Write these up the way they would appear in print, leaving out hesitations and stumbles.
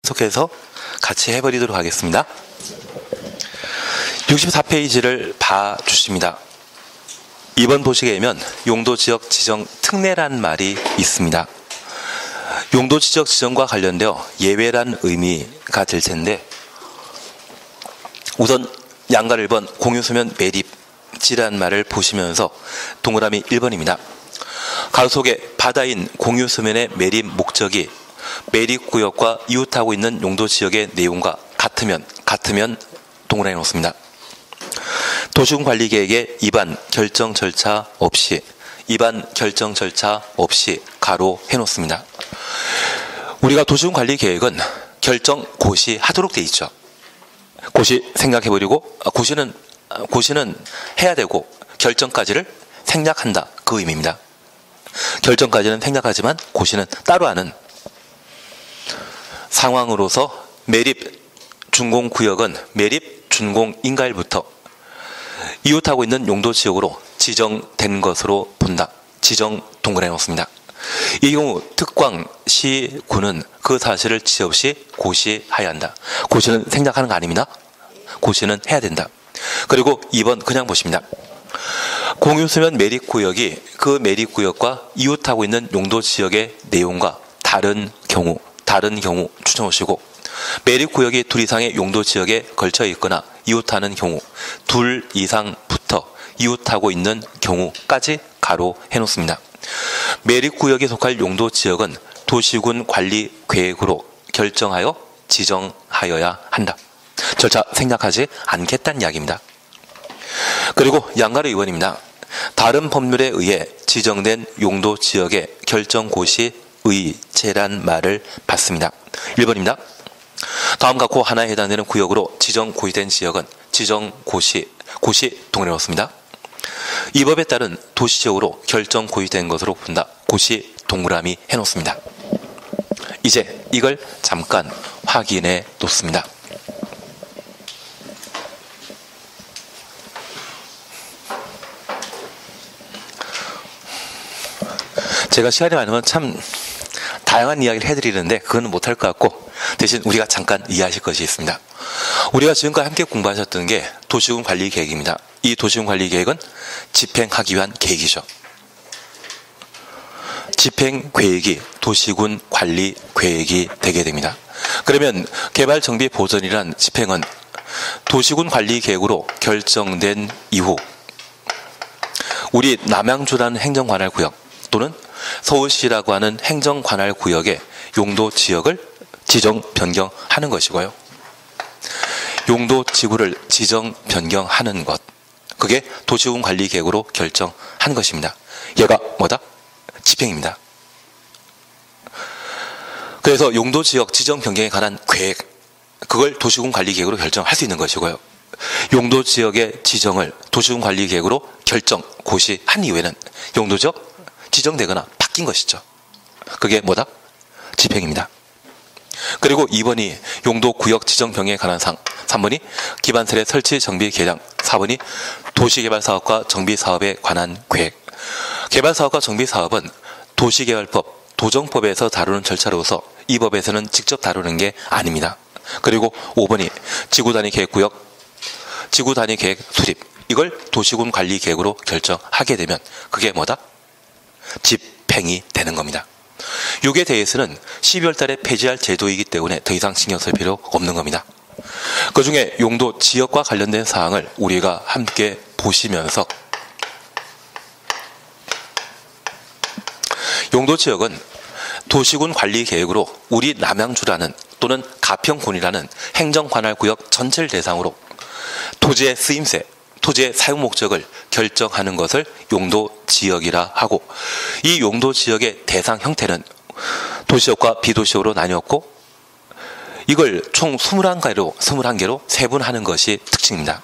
계속해서 같이 해버리도록 하겠습니다. 64페이지를 봐주십니다. 이번 도식에 보면 용도지역 지정 특례란 말이 있습니다. 용도지역 지정과 관련되어 예외란 의미가 될 텐데, 우선 양가 1번 공유수면 매립지란 말을 보시면서 동그라미 1번입니다. 가로 속에 바다인 공유수면의 매립 목적이 매립구역과 이웃하고 있는 용도지역의 내용과 같으면 동그라미 놓습니다. 도시군관리계획의 입안 결정 절차 없이 가로 해놓습니다. 우리가 도시군관리계획은 결정 고시하도록 돼 있죠. 고시 생략해버리고 고시는 해야 되고 결정까지를 생략한다, 그 의미입니다. 결정까지는 생략하지만 고시는 따로 하는 상황으로서 매립 준공구역은 매립 준공인가일부터 이웃하고 있는 용도지역으로 지정된 것으로 본다. 지정 동그라미 놓습니다. 이 경우 특광시군은 그 사실을 지체 없이 고시해야 한다. 고시는 생략하는 거 아닙니다. 고시는 해야 된다. 그리고 2번 그냥 보십니다. 공유수면 매립구역이 그 매립구역과 이웃하고 있는 용도지역의 내용과 다른 경우 추천하시고, 매립구역이 둘 이상의 용도지역에 걸쳐 있거나 이웃하는 경우, 둘 이상부터 이웃하고 있는 경우까지 가로 해놓습니다. 매립구역에 속할 용도지역은 도시군 관리 계획으로 결정하여 지정하여야 한다. 절차 생략하지 않겠다는 이야기입니다. 그리고 양가로 2번입니다. 다른 법률에 의해 지정된 용도지역의 결정고시 의제란 말을 받습니다. 1번입니다. 다음 같고 하나에 해당되는 구역으로 지정 고시된 지역은 지정 고시 동그라미 놓습니다. 이 법에 따른 도시지역으로 결정 고시된 것으로 본다. 고시 동그라미 해놓습니다. 이제 이걸 잠깐 확인해 놓습니다. 제가 시간이 많으면 참 다양한 이야기를 해드리는데 그건 못할 것 같고, 대신 우리가 잠깐 이해하실 것이 있습니다. 우리가 지금까지 함께 공부하셨던 게 도시군 관리 계획입니다. 이 도시군 관리 계획은 집행하기 위한 계획이죠. 집행 계획이 도시군 관리 계획이 되게 됩니다. 그러면 개발 정비 보전이란 집행은 도시군 관리 계획으로 결정된 이후 우리 남양주라는 행정관할구역 또는 서울시라고 하는 행정관할구역의 용도지역을 지정 변경하는 것이고요. 용도지구를 지정 변경하는 것, 그게 도시군 관리 계획으로 결정한 것입니다. 얘가 뭐다? 집행입니다. 그래서 용도지역 지정 변경에 관한 계획, 그걸 도시군 관리 계획으로 결정할 수 있는 것이고요. 용도지역의 지정을 도시군 관리 계획으로 결정 고시한 이후에는 용도지역 지정되거나 바뀐 것이죠. 그게 뭐다? 집행입니다. 그리고 2번이 용도구역 지정 변경에 관한 사항, 3번이 기반설의 설치 정비 계량, 4번이 도시개발사업과 정비사업에 관한 계획. 개발사업과 정비사업은 도시개발법, 도정법에서 다루는 절차로서 이 법에서는 직접 다루는 게 아닙니다. 그리고 5번이 지구단위 계획구역, 지구단위 계획 수립, 이걸 도시군 관리 계획으로 결정하게 되면 그게 뭐다? 집행이 되는 겁니다. 이에 대해서는 12월 달에 폐지할 제도이기 때문에 더 이상 신경 쓸 필요 없는 겁니다. 그 중에 용도 지역과 관련된 사항을 우리가 함께 보시면서, 용도 지역은 도시군 관리 계획으로 우리 남양주라는 또는 가평군이라는 행정관할구역 전체를 대상으로 토지의 쓰임새, 토지의 사용 목적을 결정하는 것을 용도지역이라 하고, 이 용도지역의 대상 형태는 도시역과 비도시역으로 나뉘었고, 이걸 총 21개로 세분하는 것이 특징입니다.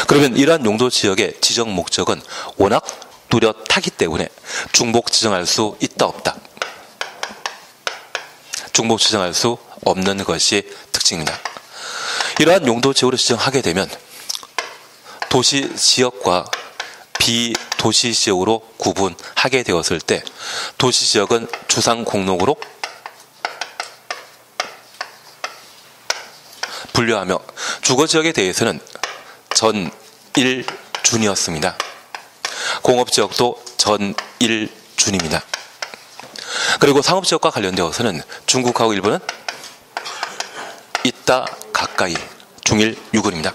그러면 이러한 용도지역의 지정 목적은 워낙 뚜렷하기 때문에 중복 지정할 수 있다 없다? 중복 지정할 수 없는 것이 특징입니다. 이러한 용도지역으로 지정하게 되면 도시지역과 비도시지역으로 구분하게 되었을 때 도시지역은 주상공록으로 분류하며 주거지역에 대해서는 전1준이었습니다. 공업지역도 전1준입니다. 그리고 상업지역과 관련되어서는 중국하고 일본은 있다 가까이 중일유군입니다.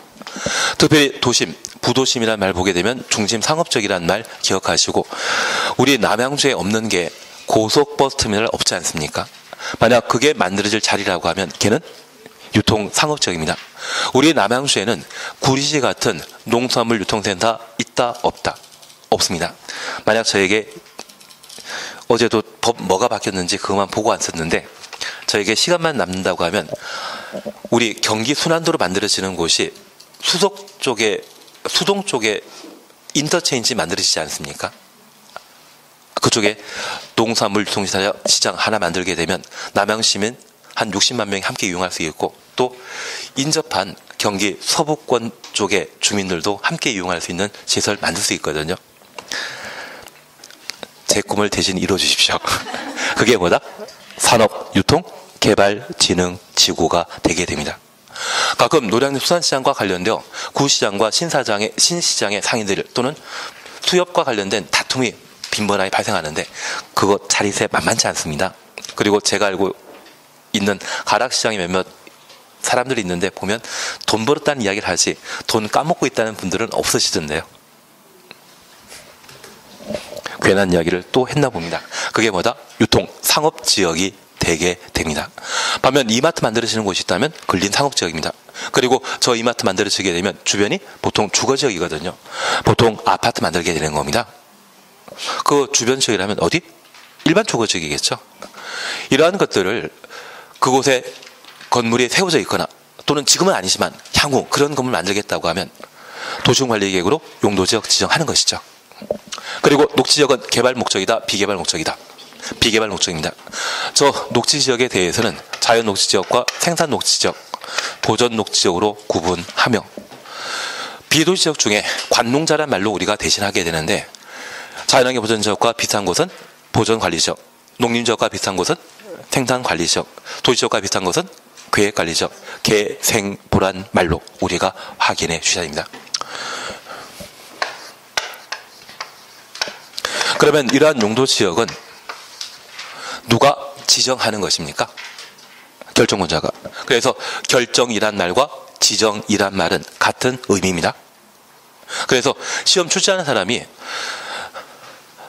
특별히 도심, 부도심이라는 말 보게 되면 중심 상업적이라는 말 기억하시고, 우리 남양주에 없는 게 고속버스 터미널 없지 않습니까? 만약 그게 만들어질 자리라고 하면 걔는 유통 상업지역입니다. 우리 남양주에는 구리시 같은 농수산물 유통센터 있다 없다? 없습니다. 만약 저에게 어제도 법 뭐가 바뀌었는지 그것만 보고 왔었는데, 저에게 시간만 남는다고 하면 우리 경기 순환도로 만들어지는 곳이 수동 쪽에 인터체인지 만들어지지 않습니까? 그쪽에 농산물 유통시장 하나 만들게 되면 남양시민 한 60만 명이 함께 이용할 수 있고, 또 인접한 경기 서부권 쪽의 주민들도 함께 이용할 수 있는 시설 만들 수 있거든요. 제 꿈을 대신 이뤄주십시오. 그게 뭐다? 산업유통개발진흥지구가 되게 됩니다. 가끔 노량진 수산시장과 관련되어 구시장과 신시장의 상인들 또는 수협과 관련된 다툼이 빈번하게 발생하는데, 그거 자리세 만만치 않습니다. 그리고 제가 알고 있는 가락시장에 몇몇 사람들이 있는데, 보면 돈 벌었다는 이야기를 하지 돈 까먹고 있다는 분들은 없으시던데요. 괜한 이야기를 또 했나 봅니다. 그게 뭐다? 유통 상업지역이 되게 됩니다. 반면 이마트 만들어지는 곳이 있다면 근린 상업지역입니다. 그리고 저 이마트 만들어지게 되면 주변이 보통 주거지역이거든요. 보통 아파트 만들게 되는 겁니다. 그 주변 지역이라면 어디? 일반 주거지역이겠죠. 이러한 것들을 그곳에 건물이 세워져 있거나, 또는 지금은 아니지만 향후 그런 건물 만들겠다고 하면 도시군관리계획으로 용도지역 지정하는 것이죠. 그리고 녹지지역은 개발 목적이다, 비개발 목적이다. 비개발 목적입니다. 저 녹지지역에 대해서는 자연 녹지지역과 생산 녹지지역, 보전 녹지지역으로 구분하며, 비도시지역 중에 관농자란 말로 우리가 대신하게 되는데, 자연환경 보전지역과 비슷한 곳은 보전관리지역, 농림지역과 비슷한 곳은 생산관리지역, 도시지역과 비슷한 곳은 계획관리지역, 개생보란 말로 우리가 확인해 주셔야 됩니다. 그러면 이러한 용도지역은 누가 지정하는 것입니까? 결정권자가. 그래서 결정이란 말과 지정이란 말은 같은 의미입니다. 그래서 시험 출제하는 사람이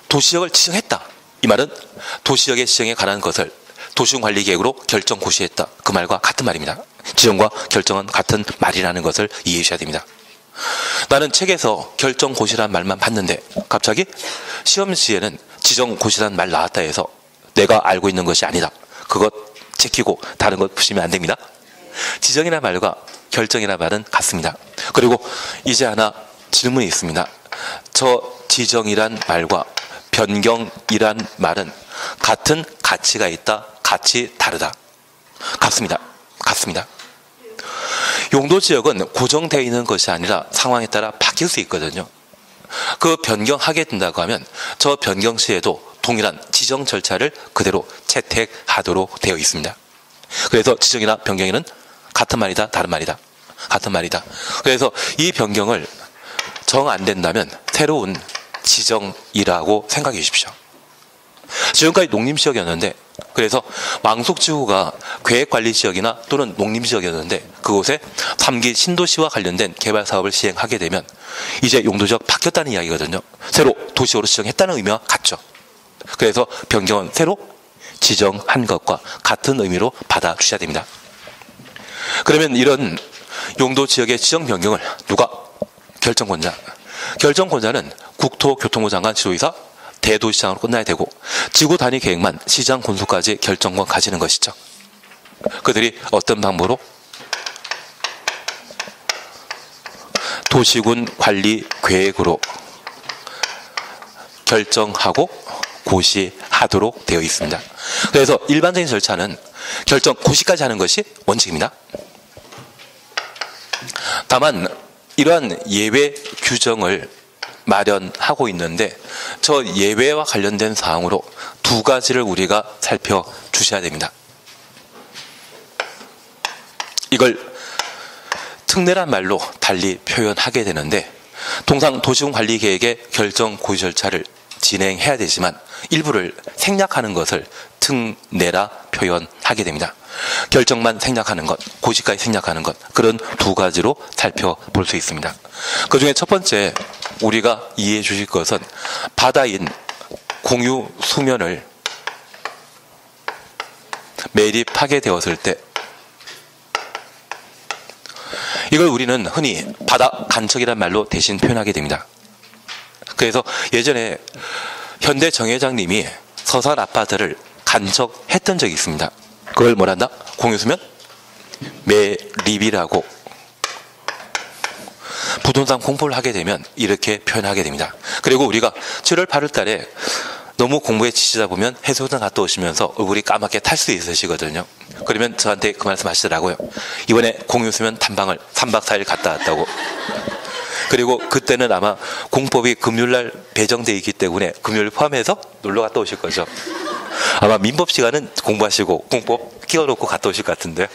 도시지역을 지정했다, 이 말은 도시지역의 지정에 관한 것을 도시군관리계획으로 결정 고시했다, 그 말과 같은 말입니다. 지정과 결정은 같은 말이라는 것을 이해해 주셔야 됩니다. 나는 책에서 결정 고시라는 말만 봤는데 갑자기 시험지에는 지정 고시라는 말 나왔다 해서 내가 알고 있는 것이 아니다, 그것 제끼고 다른 것 푸시면 안 됩니다. 지정이라는 말과 결정이라는 말은 같습니다. 그리고 이제 하나 질문이 있습니다. 저 지정이란 말과 변경이란 말은 같은 가치가 있다, 같이 다르다? 같습니다. 같습니다. 용도지역은 고정되어 있는 것이 아니라 상황에 따라 바뀔 수 있거든요. 그 변경하게 된다고 하면 저 변경 시에도 동일한 지정 절차를 그대로 채택하도록 되어 있습니다. 그래서 지정이나 변경에는 같은 말이다, 다른 말이다? 같은 말이다. 그래서 이 변경을 정 안 된다면 새로운 지정이라고 생각해 주십시오. 지금까지 농림지역이었는데, 그래서 왕속지구가 계획관리지역이나 또는 농림지역이었는데 그곳에 3기 신도시와 관련된 개발사업을 시행하게 되면 이제 용도지역 바뀌었다는 이야기거든요. 새로 도시로 지정했다는 의미와 같죠. 그래서 변경은 새로 지정한 것과 같은 의미로 받아주셔야 됩니다. 그러면 이런 용도지역의 지정 변경을 누가? 결정권자. 결정권자는 국토교통부 장관 지도이사, 대도시장으로 끝나야 되고 지구 단위 계획만 시장 군수까지 결정권 가지는 것이죠. 그들이 어떤 방법으로? 도시군 관리 계획으로 결정하고 고시하도록 되어 있습니다. 그래서 일반적인 절차는 결정 고시까지 하는 것이 원칙입니다. 다만 이러한 예외 규정을 마련하고 있는데 저 예외와 관련된 사항으로 두 가지를 우리가 살펴주셔야 됩니다. 이걸 특례란 말로 달리 표현하게 되는데 통상 도시군관리계획의 결정 고시 절차를 진행해야 되지만 일부를 생략하는 것을 특례라 표현하게 됩니다. 결정만 생략하는 것, 고시까지 생략하는 것, 그런 두 가지로 살펴볼 수 있습니다. 그 중에 첫 번째 우리가 이해해 주실 것은 바다인 공유 수면을 매립하게 되었을 때 이걸 우리는 흔히 바다 간척이란 말로 대신 표현하게 됩니다. 그래서 예전에 현대 정회장님이 서산 아파트를 간척했던 적이 있습니다. 그걸 뭐란다? 공유수면 매립이라고 부동산 공부를 하게 되면 이렇게 표현하게 됩니다. 그리고 우리가 7월 8월 달에 너무 공부에 지치다 보면 해수욕장 갔다 오시면서 얼굴이 까맣게 탈 수 있으시거든요. 그러면 저한테 그 말씀 하시더라고요. 이번에 공유수면 탐방을 3박 4일 갔다 왔다고. 그리고 그때는 아마 공법이 금요일날 배정되어 있기 때문에 금요일 포함해서 놀러 갔다 오실 거죠. 아마 민법 시간은 공부하시고 공법 끼워놓고 갔다 오실 것 같은데.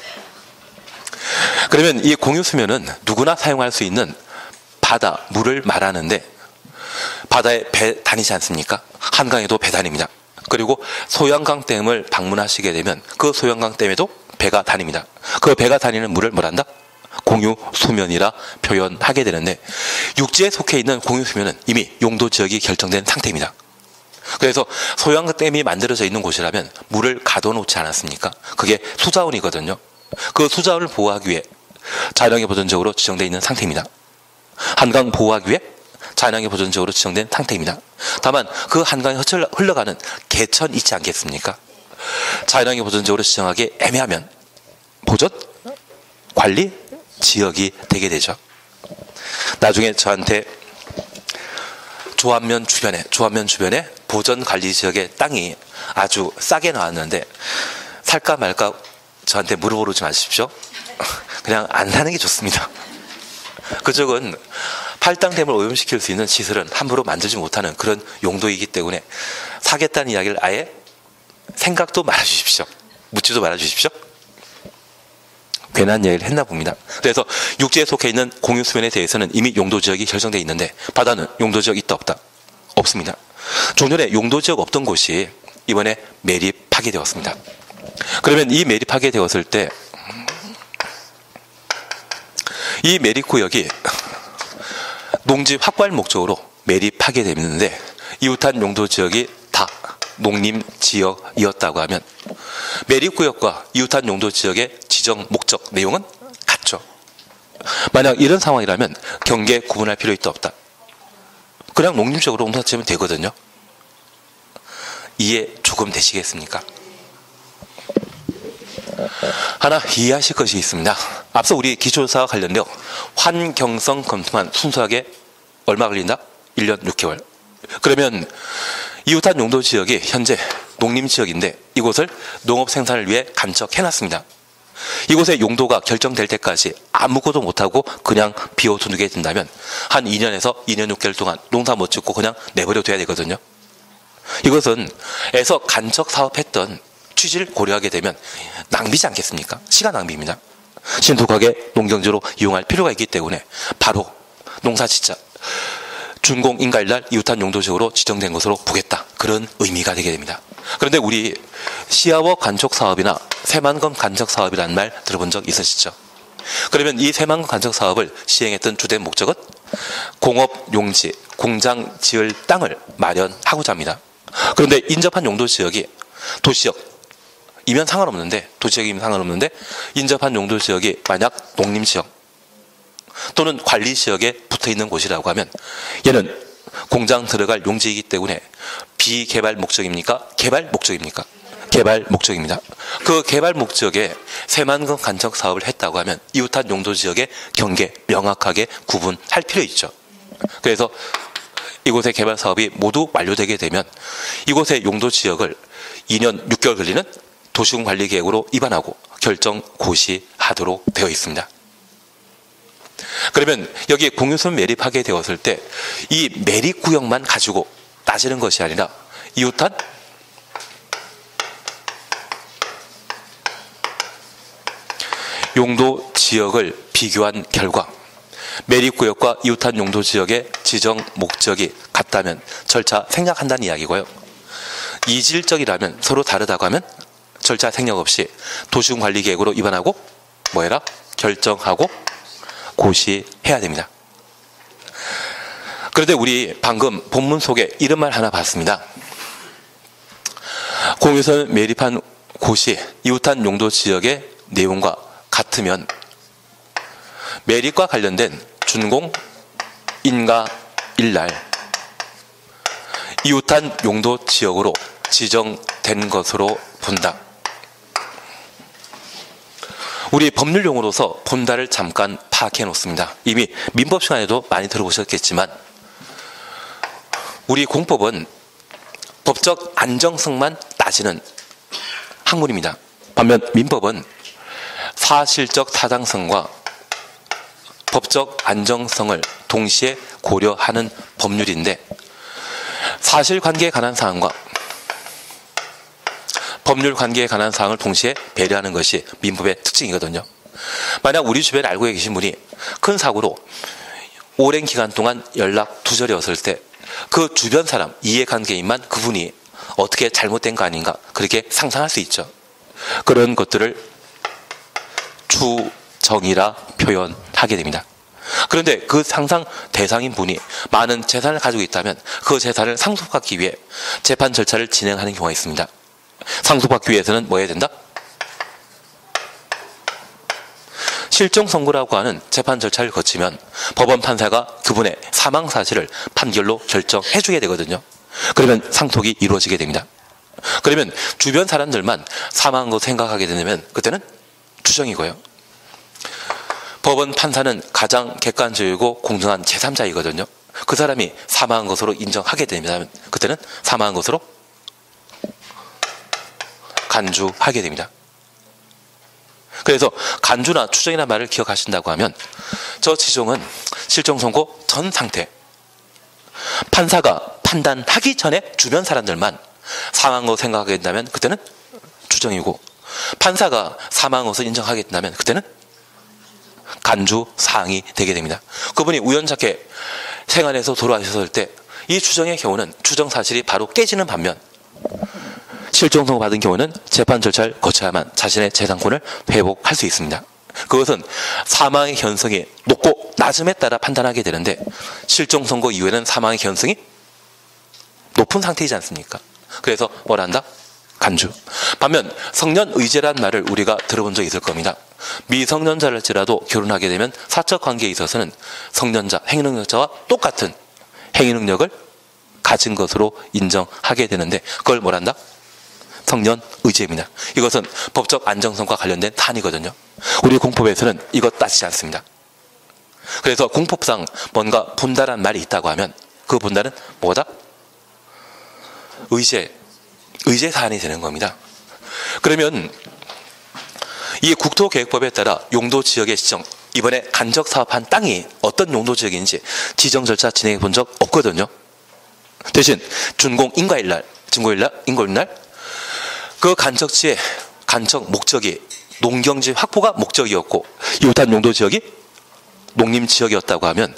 그러면 이 공유수면은 누구나 사용할 수 있는 바다, 물을 말하는데 바다에 배 다니지 않습니까? 한강에도 배 다닙니다. 그리고 소양강댐을 방문하시게 되면 그 소양강댐에도 배가 다닙니다. 그 배가 다니는 물을 뭐란다? 공유수면이라 표현하게 되는데 육지에 속해 있는 공유수면은 이미 용도지역이 결정된 상태입니다. 그래서 소양댐이 만들어져 있는 곳이라면 물을 가둬놓지 않았습니까? 그게 수자원이거든요. 그 수자원을 보호하기 위해 자연환경 보전지역으로 지정되어 있는 상태입니다. 한강 보호하기 위해 자연환경 보전지역으로 지정된 상태입니다. 다만 그 한강에 흘러가는 개천 있지 않겠습니까? 자연환경 보전지역으로 지정하기 애매하면 보전 관리 지역이 되게 되죠. 나중에 저한테 조안면 주변에 보전 관리 지역의 땅이 아주 싸게 나왔는데 살까 말까 저한테 물어보지 마십시오. 그냥 안 사는 게 좋습니다. 그쪽은 팔당댐을 오염시킬 수 있는 시설은 함부로 만들지 못하는 그런 용도이기 때문에 사겠다는 이야기를 아예 생각도 말아주십시오. 묻지도 말아주십시오. 괜한 이야기를 했나 봅니다. 그래서 육지에 속해 있는 공유수면에 대해서는 이미 용도지역이 결정되어 있는데 바다는 용도지역 있다 없다? 없습니다. 좀 전에 용도지역 없던 곳이 이번에 매립하게 되었습니다. 그러면 이 매립하게 되었을 때 이 매립구역이 농지 확보할 목적으로 매립하게 되는데 이웃한 용도지역이 다 농림지역이었다고 하면 매립구역과 이웃한 용도지역의 지정 목적 내용은 같죠. 만약 이런 상황이라면 경계 구분할 필요 있다 없다? 그냥 농림지역으로 농사지으면 되거든요. 이해 조금 되시겠습니까? 하나 이해하실 것이 있습니다. 앞서 우리 기초조사와 관련되어 환경성 검토만 순수하게 얼마 걸린다? 1년 6개월. 그러면 이웃한 용도지역이 현재 농림지역인데 이곳을 농업 생산을 위해 간척해놨습니다. 이곳의 용도가 결정될 때까지 아무것도 못하고 그냥 비워두게 된다면 한 2년에서 2년 6개월 동안 농사 못 짓고 그냥 내버려둬야 되거든요. 이것은 에서 간척 사업했던 취지를 고려하게 되면 낭비지 않겠습니까? 시간 낭비입니다. 신속하게 농경지로 이용할 필요가 있기 때문에 바로 농사짓자. 준공 인가일날 이웃한 용도지역으로 지정된 것으로 보겠다. 그런 의미가 되게 됩니다. 그런데 우리 시야워 간척 사업이나 새만금 간척 사업이라는 말 들어본 적 있으시죠? 그러면 이 새만금 간척 사업을 시행했던 주된 목적은 공업 용지, 공장 지을 땅을 마련하고자 합니다. 그런데 인접한 용도지역이 도시역 이면 상관없는데 도시역이면 상관없는데 인접한 용도지역이 만약 농림지역 또는 관리지역에 붙어있는 곳이라고 하면 얘는 공장 들어갈 용지이기 때문에 비개발 목적입니까? 개발 목적입니까? 개발 목적입니다. 그 개발 목적에 새만금 간척 사업을 했다고 하면 이웃한 용도지역의 경계 명확하게 구분할 필요 있죠. 그래서 이곳의 개발 사업이 모두 완료되게 되면 이곳의 용도지역을 2년 6개월 걸리는 도시군관리계획으로 입안하고 결정 고시하도록 되어 있습니다. 그러면 여기에 공유수면 매립하게 되었을 때 이 매립구역만 가지고 따지는 것이 아니라 이웃한 용도지역을 비교한 결과 매립구역과 이웃한 용도지역의 지정 목적이 같다면 절차 생략한다는 이야기고요. 이질적이라면 서로 다르다고 하면 절차 생략 없이 도시군관리계획으로 입안하고 뭐해라? 결정하고 고시해야 됩니다. 그런데 우리 방금 본문 속에 이런 말 하나 봤습니다. 공유선을 매립한 곳이 이웃한 용도지역의 내용과 같으면 매립과 관련된 준공, 인가, 일날 이웃한 용도지역으로 지정된 것으로 본다. 우리 법률용어로서 본다를 잠깐 파악해 놓습니다. 이미 민법 시간에도 많이 들어보셨겠지만 우리 공법은 법적 안정성만 따지는 학문입니다. 반면 민법은 사실적 타당성과 법적 안정성을 동시에 고려하는 법률인데 사실관계에 관한 사항과 법률 관계에 관한 사항을 동시에 배려하는 것이 민법의 특징이거든요. 만약 우리 주변에 알고 계신 분이 큰 사고로 오랜 기간 동안 연락 두절이었을 때 그 주변 사람, 이해관계인만 그분이 어떻게 잘못된 거 아닌가 그렇게 상상할 수 있죠. 그런 것들을 추정이라 표현하게 됩니다. 그런데 그 상상 대상인 분이 많은 재산을 가지고 있다면 그 재산을 상속받기 위해 재판 절차를 진행하는 경우가 있습니다. 상속받기 위해서는 뭐 해야 된다? 실종 선고라고 하는 재판 절차를 거치면 법원 판사가 그분의 사망 사실을 판결로 결정해 주게 되거든요. 그러면 상속이 이루어지게 됩니다. 그러면 주변 사람들만 사망한 거 생각하게 되면 그때는 추정이고요. 법원 판사는 가장 객관적이고 공정한 제3자이거든요. 그 사람이 사망한 것으로 인정하게 되면 그때는 사망한 것으로 간주하게 됩니다. 그래서 간주나 추정이라는 말을 기억하신다고 하면 저 지정은 실종 선고 전 상태 판사가 판단하기 전에 주변 사람들만 사망한 것으로 생각하게 된다면 그때는 추정이고 판사가 사망한 것을 인정하게 된다면 그때는 간주 사항이 되게 됩니다. 그분이 우연찮게 생안에서 돌아가셨을 때 이 추정의 경우는 추정 사실이 바로 깨지는 반면 실종 선고 받은 경우는 재판 절차를 거쳐야만 자신의 재산권을 회복할 수 있습니다. 그것은 사망의 현성이 높고 낮음에 따라 판단하게 되는데 실종 선고 이후에는 사망의 현성이 높은 상태이지 않습니까? 그래서 뭘 한다? 간주. 반면 성년의제라는 말을 우리가 들어본 적이 있을 겁니다. 미성년자랄지라도 결혼하게 되면 사적 관계에 있어서는 성년자, 행위능력자와 똑같은 행위능력을 가진 것으로 인정하게 되는데 그걸 뭘 한다? 성년의제입니다. 이것은 법적 안정성과 관련된 사안이거든요. 우리 공법에서는 이것 따지지 않습니다. 그래서 공법상 뭔가 본다란 말이 있다고 하면 그 본다는 뭐다? 의제 사안이 되는 겁니다. 그러면 이 국토계획법에 따라 용도지역의 지정, 이번에 간접사업한 땅이 어떤 용도지역인지 지정 절차 진행해 본 적 없거든요. 대신 준공 인가일날, 인고일날 그 간척지의 간척 목적이 농경지 확보가 목적이었고 이웃한 용도지역이 농림지역이었다고 하면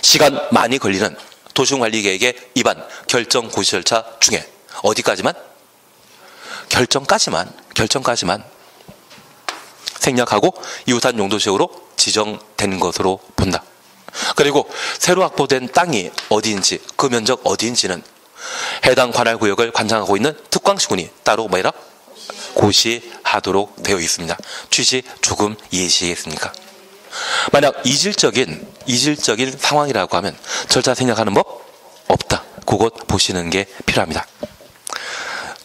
시간 많이 걸리는 도시관리계획의 입안 결정 고시 절차 중에 어디까지만? 결정까지만 생략하고 이웃한 용도지역으로 지정된 것으로 본다. 그리고 새로 확보된 땅이 어디인지 그 면적 어디인지는 해당 관할구역을 관장하고 있는 특광시군이 따로 뭐해라? 고시하도록 되어 있습니다. 취지 조금 이해하시겠습니까? 만약 이질적인 상황이라고 하면 절차 생략하는 법 없다. 그것 보시는 게 필요합니다.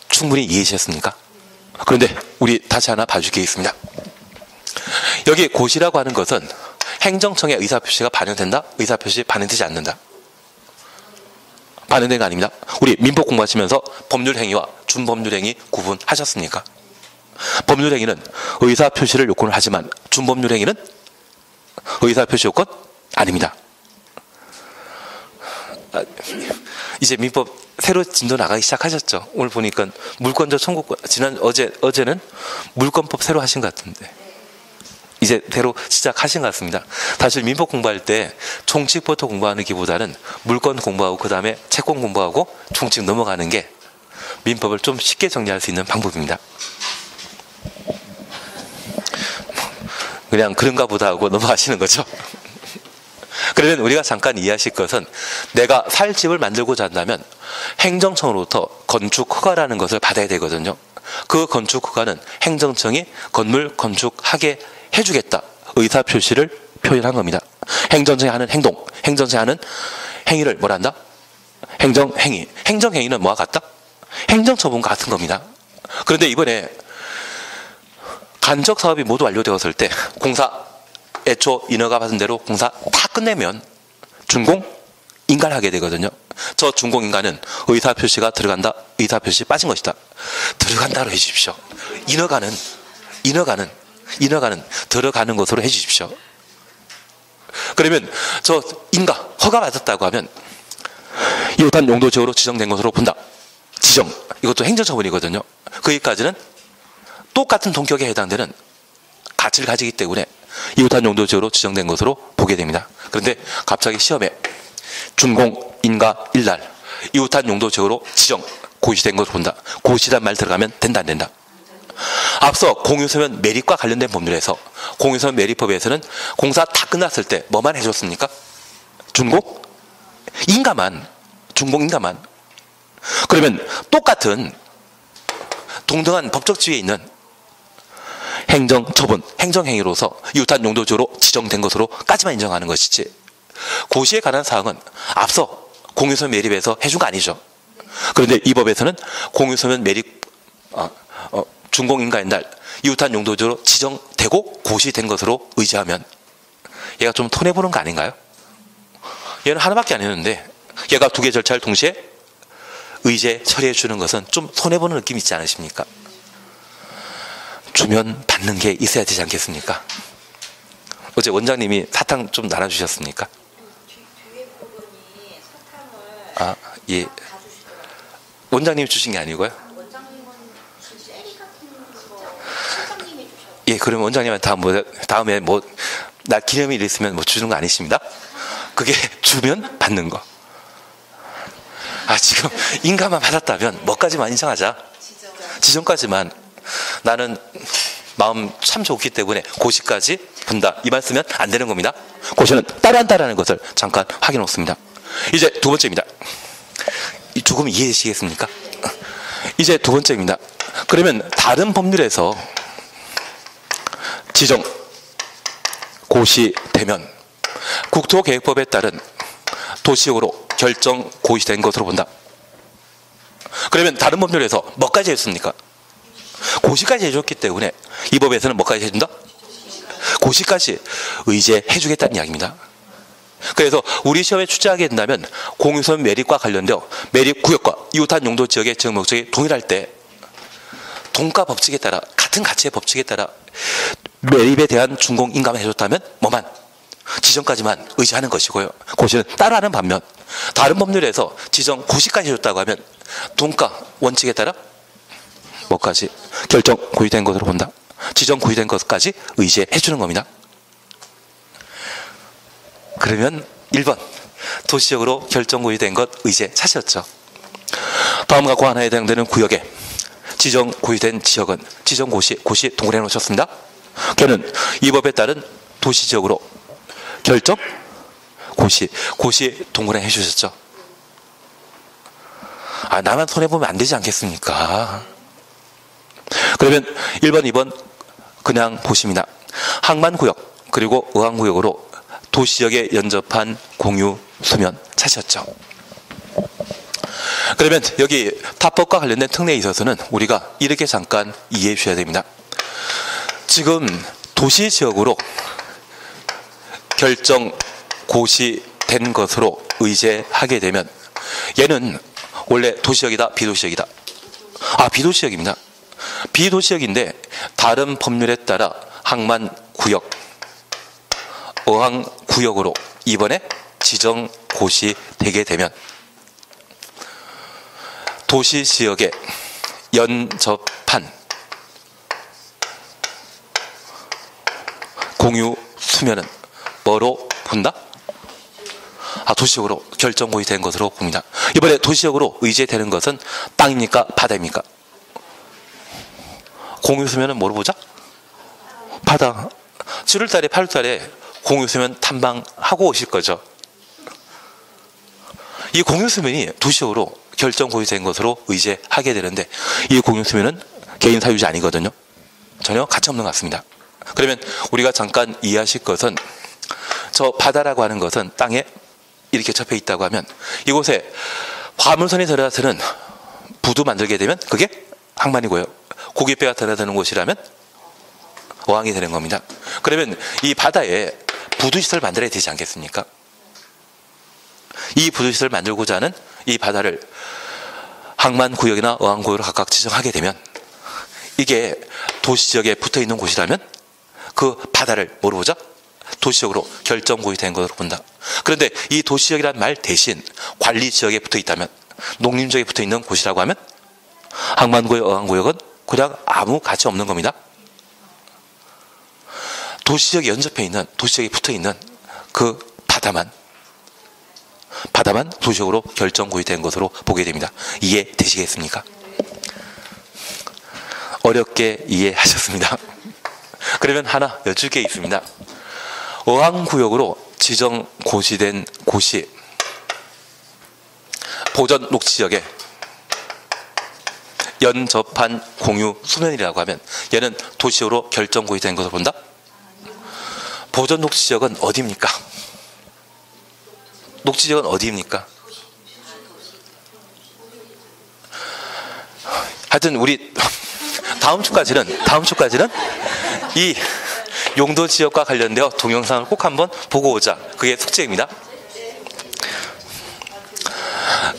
충분히 이해하셨습니까? 그런데 우리 다시 하나 봐줄 게 있습니다. 여기 고시라고 하는 것은 행정청의 의사표시가 반영된다? 의사표시 반영되지 않는다? 반영된 거 아닙니다. 우리 민법 공부하시면서 법률행위와 준법률행위 구분하셨습니까? 법률행위는 의사표시를 요건을 하지만 준법률행위는 의사표시 요건 아닙니다. 이제 민법 새로 진도 나가기 시작하셨죠? 오늘 보니까 물권자 청구권, 어제는 물권법 새로 하신 것 같은데 이제 대로 시작하신 것 같습니다. 사실 민법 공부할 때 총칙부터 공부하는 기보다는 물권 공부하고 그 다음에 채권 공부하고 총칙 넘어가는 게 민법을 좀 쉽게 정리할 수 있는 방법입니다. 그냥 그런가 보다 하고 넘어가시는 거죠. 그러면 우리가 잠깐 이해하실 것은 내가 살 집을 만들고자 한다면 행정청으로부터 건축 허가라는 것을 받아야 되거든요. 그 건축 허가는 행정청이 건물 건축하게 해주겠다 의사표시를 표현한 겁니다. 행정청이 하는 행동, 행정청이 하는 행위를 뭐라 한다? 행정행위. 행정행위는 뭐와 같다? 행정처분과 같은 겁니다. 그런데 이번에 간접 사업이 모두 완료되었을 때 공사 애초 인허가 받은 대로 공사 다 끝내면 준공 인가를 하게 되거든요. 저 준공 인가는 의사표시가 들어간다, 의사표시 빠진 것이다. 들어간다로 해주십시오. 인허가는 들어가는 것으로 해주십시오. 그러면 저 인가 허가 받았다고 하면 이웃한 용도지역으로 지정된 것으로 본다. 지정 이것도 행정처분이거든요. 거기까지는 똑같은 동격에 해당되는 가치를 가지기 때문에 이웃한 용도지역으로 지정된 것으로 보게 됩니다. 그런데 갑자기 시험에 준공 인가 일날 이웃한 용도지역으로 지정 고시된 것으로 본다. 고시란 말 들어가면 된다 안 된다. 앞서 공유소면 매립과 관련된 법률에서 공유소면 매립법에서는 공사 다 끝났을 때 뭐만 해줬습니까? 준공 인가만, 준공 인가만. 그러면 똑같은 동등한 법적 지위에 있는 행정처분, 행정행위로서 이웃한 용도지역으로 지정된 것으로까지만 인정하는 것이지 고시에 관한 사항은 앞서 공유소면 매립에서 해준 거 아니죠. 그런데 이 법에서는 공유소면 매립 준공인가의 날 이웃한 용도지역으로 지정되고 고시된 것으로 의지하면 얘가 좀 손해보는 거 아닌가요? 얘는 하나밖에 안 했는데 얘가 두 개 절차를 동시에 의제 처리해 주는 것은 좀 손해보는 느낌이 있지 않으십니까? 주면 받는 게 있어야 되지 않겠습니까? 어제 원장님이 사탕 좀 나눠주셨습니까? 뒤에 부분이 사탕을 예. 원장님이 주신 게 아니고요? 원장님은 무슨 젤리 같은 거 실장님이 주셨어요. 예, 그러면 원장님한테 다음에 나 기념일 있으면 주는 거 아니십니다? 그게 주면 받는 거. 지금 인가만 받았다면 뭐까지만 인정하자. 지정까지만. 나는 마음 참 좋기 때문에 고시까지 본다. 이 말 쓰면 안 되는 겁니다. 고시는 따라한다라는 것을 잠깐 확인해 놓습니다. 이제 두 번째입니다. 조금 이해되시겠습니까? 이제 두 번째입니다. 그러면 다른 법률에서 지정 고시되면 국토계획법에 따른 도시역으로 결정 고시된 것으로 본다. 그러면 다른 법률에서 뭐까지 했습니까? 고시까지 해줬기 때문에 이 법에서는 뭐까지 해준다? 고시까지 의제해 주겠다는 이야기입니다. 그래서 우리 시험에 출제하게 된다면 공유소면 매립과 관련되어 매립구역과 이웃한 용도지역의 지정 목적이 동일할 때 동가 법칙에 따라 같은 가치의 법칙에 따라 매립에 대한 준공 인가만 해줬다면 뭐만? 지정까지만 의지하는 것이고요. 고시는 따라하는 반면 다른 법률에서 지정 고시까지 해줬다고 하면 동가 원칙에 따라 뭐까지? 결정 고시된 것으로 본다. 지정 고시된 것까지 의지해 주는 겁니다. 그러면 1번 도시적으로 결정 고시된 것 의제 사실었죠. 다음과 그 하나에 해당되는 구역에 지정 고시된 지역은 지정 고시 동그래 놓으셨습니다. 걔는 이 법에 따른 도시적으로 결정 고시 동그래 해주셨죠. 나만 손해보면 안 되지 않겠습니까? 그러면 1번, 2번 그냥 보십니다. 항만구역 그리고 의항구역으로 도시역에 연접한 공유 수면 찾으셨죠. 그러면 여기 타법과 관련된 특례에 있어서는 우리가 이렇게 잠깐 이해해 주셔야 됩니다. 지금 도시지역으로 결정 고시된 것으로 의제하게 되면 얘는 원래 도시역이다 비도시역이다? 비도시역입니다. 비도시역인데 다른 법률에 따라 항만구역, 어항구역으로 이번에 지정 고시되게 되면 도시지역에 연접한 공유 수면은 뭐로 본다? 도시적으로 결정 고의된 것으로 봅니다. 이번에 도시적으로 의제되는 것은 땅입니까? 바다입니까? 공유 수면은 뭐로 보자? 바다. 7월달에 8월달에 공유 수면 탐방하고 오실 거죠. 이 공유 수면이 도시적으로 결정 고의된 것으로 의제하게 되는데 이 공유 수면은 개인 사유지 아니거든요. 전혀 가치 없는 것 같습니다. 그러면 우리가 잠깐 이해하실 것은 저 바다라고 하는 것은 땅에 이렇게 접해 있다고 하면 이곳에 화물선이 들어가서는 부두 만들게 되면 그게 항만이고요. 고깃배가 들어가는 곳이라면 어항이 되는 겁니다. 그러면 이 바다에 부두시설 만들어야 되지 않겠습니까? 이 부두시설을 만들고자 하는 이 바다를 항만구역이나 어항구역으로 각각 지정하게 되면 이게 도시지역에 붙어있는 곳이라면 그 바다를 뭐로 보자? 도시적으로 결정고의 된 것으로 본다. 그런데 이 도시지역이라는 말 대신 관리지역에 붙어있다면 농림지역에 붙어있는 곳이라고 하면 항만구역, 어항구역은 그냥 아무 가치 없는 겁니다. 도시지역에 연접해 있는 도시지역에 붙어있는 그 바다만 도시적으로 결정고의 된 것으로 보게 됩니다. 이해되시겠습니까? 어렵게 이해하셨습니다. 그러면 하나 여쭐 게 있습니다. 어항구역으로 지정 고시된 곳이 보전 녹지지역에 연접한 공유 수면이라고 하면 얘는 도시적으로 결정 고시된 것으로 본다? 보전 녹지지역은 어디입니까? 녹지지역은 어디입니까? 하여튼 우리 다음 주까지는 이 용도 지역과 관련되어 동영상을 꼭 한번 보고 오자. 그게 숙제입니다.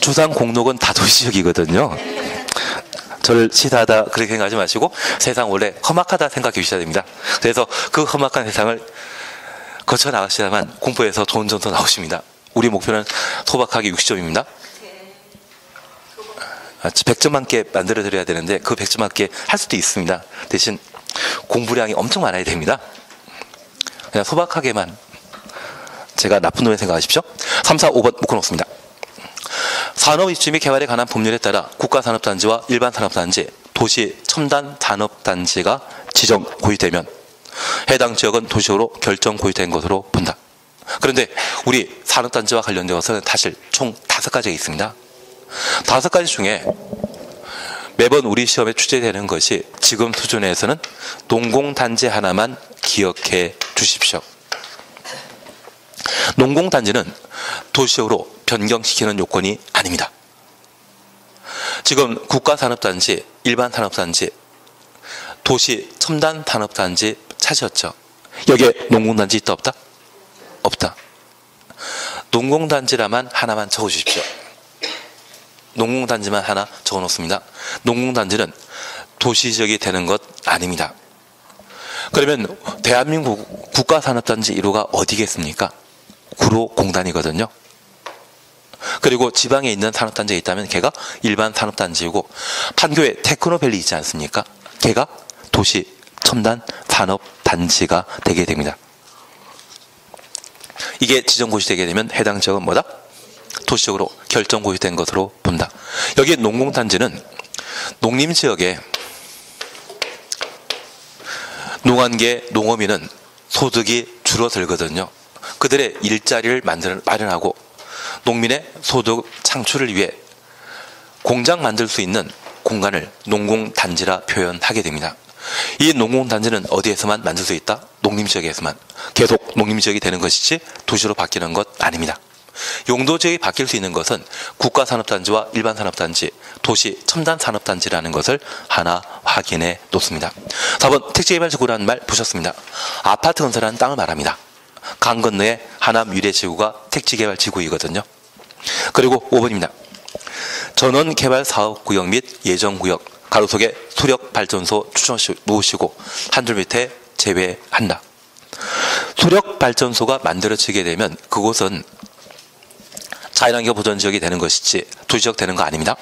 조상 공록은 다 도시지역이거든요. 저를 시사하다 그렇게 생각하지 마시고 세상 원래 험악하다 생각해 주셔야 됩니다. 그래서 그 험악한 세상을 거쳐 나가시다만 공부에서 좋은 점수 나오십니다. 우리 목표는 소박하게 60점입니다. 100점 만개 만들어 드려야 되는데 그 100점 만개 할 수도 있습니다. 대신 공부량이 엄청 많아야 됩니다. 그냥 소박하게만 제가 나쁜 놈에 생각하십시오. 3, 4, 5번 묶어놓습니다. 산업 입지 및 개발에 관한 법률에 따라 국가산업단지와 일반산업단지, 도시 첨단산업단지가 지정 고유되면 해당 지역은 도시적으로 결정 고유된 것으로 본다. 그런데 우리 산업단지와 관련되어서는 사실 총 5가지가 있습니다. 5가지 중에 매번 우리 시험에 출제되는 것이 지금 수준에서는 농공단지 하나만 기억해 주십시오. 농공단지는 도시적으로 변경시키는 요건이 아닙니다. 지금 국가산업단지, 일반산업단지, 도시 첨단산업단지 찾으셨죠? 여기에 농공단지 있다 없다? 없다. 농공단지라만 하나만 적어주십시오. 농공단지만 하나 적어놓습니다. 농공단지는 도시지역이 되는 것 아닙니다. 그러면 대한민국 국가산업단지 1호가 어디겠습니까? 구로공단이거든요. 그리고 지방에 있는 산업단지가 있다면 걔가 일반 산업단지이고 판교에 테크노밸리 있지 않습니까? 걔가 도시 첨단 산업단지가 되게 됩니다. 이게 지정고시되게 되면 해당 지역은 뭐다? 도시적으로 결정고시된 것으로 본다. 여기에 농공단지는 농림지역에 농한계 농어민은 소득이 줄어들거든요. 그들의 일자리를 마련하고 농민의 소득 창출을 위해 공장 만들 수 있는 공간을 농공단지라 표현하게 됩니다. 이 농공단지는 어디에서만 만들 수 있다? 농림지역에서만. 계속 농림지역이 되는 것이지 도시로 바뀌는 것 아닙니다. 용도지역이 바뀔 수 있는 것은 국가산업단지와 일반산업단지, 도시 첨단산업단지라는 것을 하나 확인해 놓습니다. 4번 택지개발지구라는 말 보셨습니다. 아파트 건설하는 땅을 말합니다. 강 건너에 하남 유래지구가 택지개발지구이거든요. 그리고 5번입니다. 전원개발사업구역 및 예정구역 가로속에 수력발전소 추천 놓으시고 한 줄 밑에 제외한다. 수력발전소가 만들어지게 되면 그곳은 자연환경 보전지역이 되는 것이지 도시지역 되는 거 아닙니다.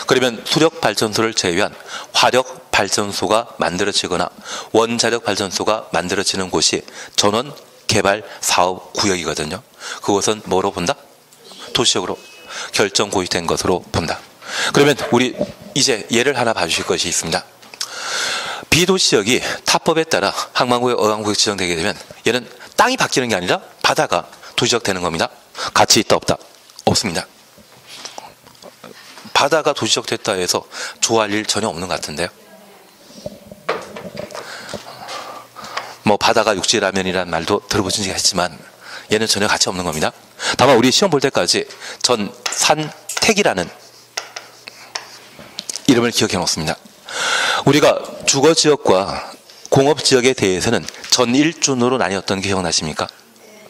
그러면 수력발전소를 제외한 화력 발전소가 만들어지거나 원자력 발전소가 만들어지는 곳이 전원 개발 사업 구역이거든요. 그것은 뭐로 본다? 도시적으로 결정 고시된 것으로 본다. 그러면 우리 이제 예를 하나 봐주실 것이 있습니다. 비도시역이 타법에 따라 항만구역, 어항구역 지정되게 되면 얘는 땅이 바뀌는 게 아니라 바다가 도시적 되는 겁니다. 가치 있다 없다? 없습니다. 바다가 도시적 됐다 해서 좋아할 일 전혀 없는 것 같은데요. 뭐 바다가 육지라면이라는 말도 들어보신 적이 있지만 얘는 전혀 가치 없는 겁니다. 다만 우리 시험 볼 때까지 전산택이라는 이름을 기억해 놓습니다. 우리가 주거지역과 공업지역에 대해서는 전일준으로 나뉘었던 게 기억나십니까?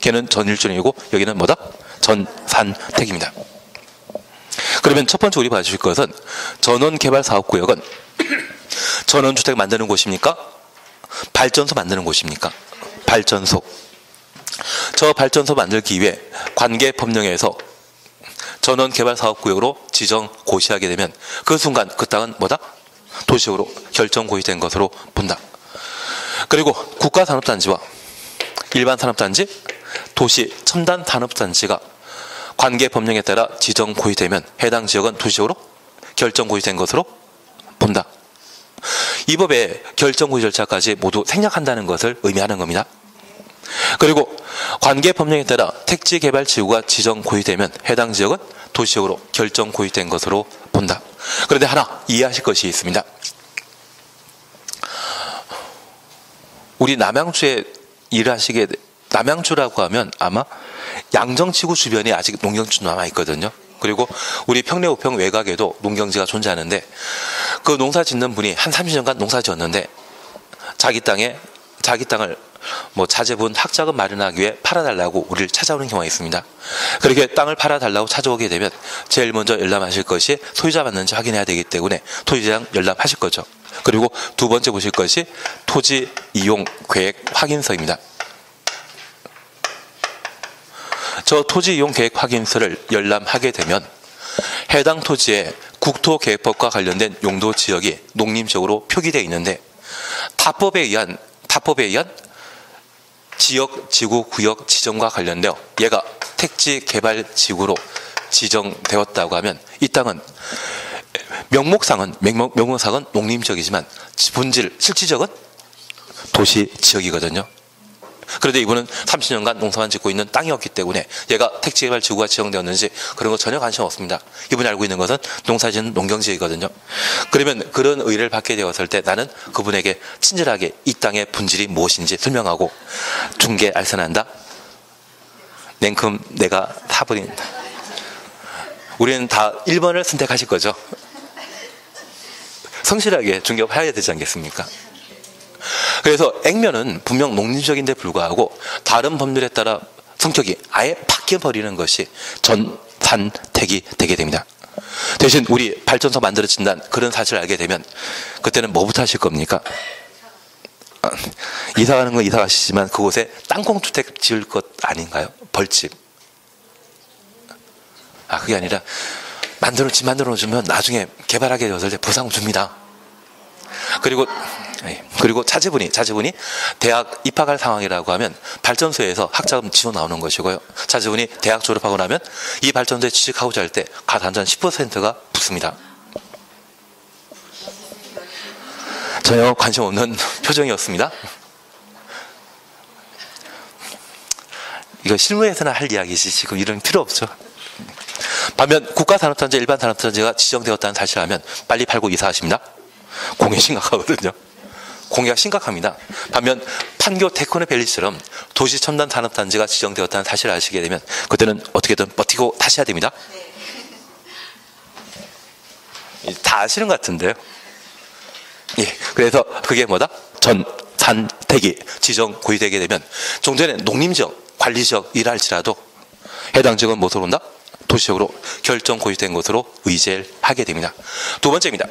걔는 전일준이고 여기는 뭐다? 전산택입니다. 그러면 첫 번째 우리 봐주실 것은 전원개발사업구역은 전원주택 만드는 곳입니까? 발전소 만드는 곳입니까? 발전소. 저 발전소 만들기 위해 관계법령에서 전원개발사업구역으로 지정 고시하게 되면 그 순간 그 땅은 뭐다? 도시적으로 결정 고시된 것으로 본다. 그리고 국가산업단지와 일반산업단지, 도시 첨단산업단지가 관계법령에 따라 지정 고시되면 해당 지역은 도시적으로 결정 고시된 것으로 본다. 이 법의 결정 고시 절차까지 모두 생략한다는 것을 의미하는 겁니다. 그리고 관계법령에 따라 택지개발지구가 지정 고시되면 해당 지역은 도시적으로 결정 고시된 것으로 본다. 그런데 하나 이해하실 것이 있습니다. 우리 남양주에 일을 하시게 남양주라고 하면 아마 양정지구 주변에 아직 농경지 남아있거든요. 그리고 우리 평내 우평 외곽에도 농경지가 존재하는데 그 농사 짓는 분이 한 30년간 농사 지었는데 자기 땅을 뭐 자제분 학자금 마련하기 위해 팔아달라고 우리를 찾아오는 경우가 있습니다. 그렇게 땅을 팔아달라고 찾아오게 되면 제일 먼저 열람하실 것이 소유자 맞는지 확인해야 되기 때문에 토지장 열람하실 거죠. 그리고 두 번째 보실 것이 토지 이용 계획 확인서입니다. 저 토지 이용 계획 확인서를 열람하게 되면 해당 토지에 국토계획법과 관련된 용도 지역이 농림지역으로 표기되어 있는데 타법에 의한 지역, 지구, 구역 지정과 관련되어 얘가 택지개발지구로 지정되었다고 하면 이 땅은 명목상은 농림지역이지만 본질, 실질적은 도시지역이거든요. 그런데 이분은 30년간 농사만 짓고 있는 땅이었기 때문에 얘가 택지개발지구가 지정되었는지 그런 거 전혀 관심 없습니다. 이분이 알고 있는 것은 농사짓는 농경지역이거든요. 그러면 그런 의뢰를 받게 되었을 때 나는 그분에게 친절하게 이 땅의 본질이 무엇인지 설명하고 중개 알선한다. 냉큼 내가 사버린다. 우리는 다 1번을 선택하실 거죠. 성실하게 중개해야 되지 않겠습니까? 그래서 액면은 분명 농림지역인데 불구하고 다른 법률에 따라 성격이 아예 바뀌어버리는 것이 전산택이 되게 됩니다. 대신 우리 발전소 만들어진다는 그런 사실을 알게 되면 그때는 뭐부터 하실 겁니까? 이사 가는 건 이사 가시지만 그곳에 땅콩주택 지을 것 아닌가요? 벌집. 그게 아니라 만들어주면 나중에 개발하게 되었을 때 보상 줍니다. 그리고 자제분이 대학 입학할 상황이라고 하면 발전소에서 학자금 지원 나오는 것이고요. 자제분이 대학 졸업하고 나면 이 발전소에 취직하고자 할 때 가산전 10%가 붙습니다. 전혀 관심 없는 표정이었습니다. 이거 실무에서나 할 이야기지 지금 이런 필요 없죠. 반면 국가산업단지, 일반산업단지가 지정되었다는 사실을 알면 빨리 팔고 이사하십니다. 공해 심각하거든요. 공해가 심각합니다. 반면 판교 테크노 밸리처럼 도시첨단산업단지가 지정되었다는 사실을 아시게 되면 그때는 어떻게든 버티고 다시 해야 됩니다. 다 아시는 것 같은데요. 예, 그래서 그게 뭐다? 전산택이 지정 고시되게 되면 종전에 농림지역, 관리지역이라 할지라도 해당 지역은 무엇으로 온다? 도시적으로 결정 고시된 것으로 의제를 하게 됩니다. 두 번째입니다.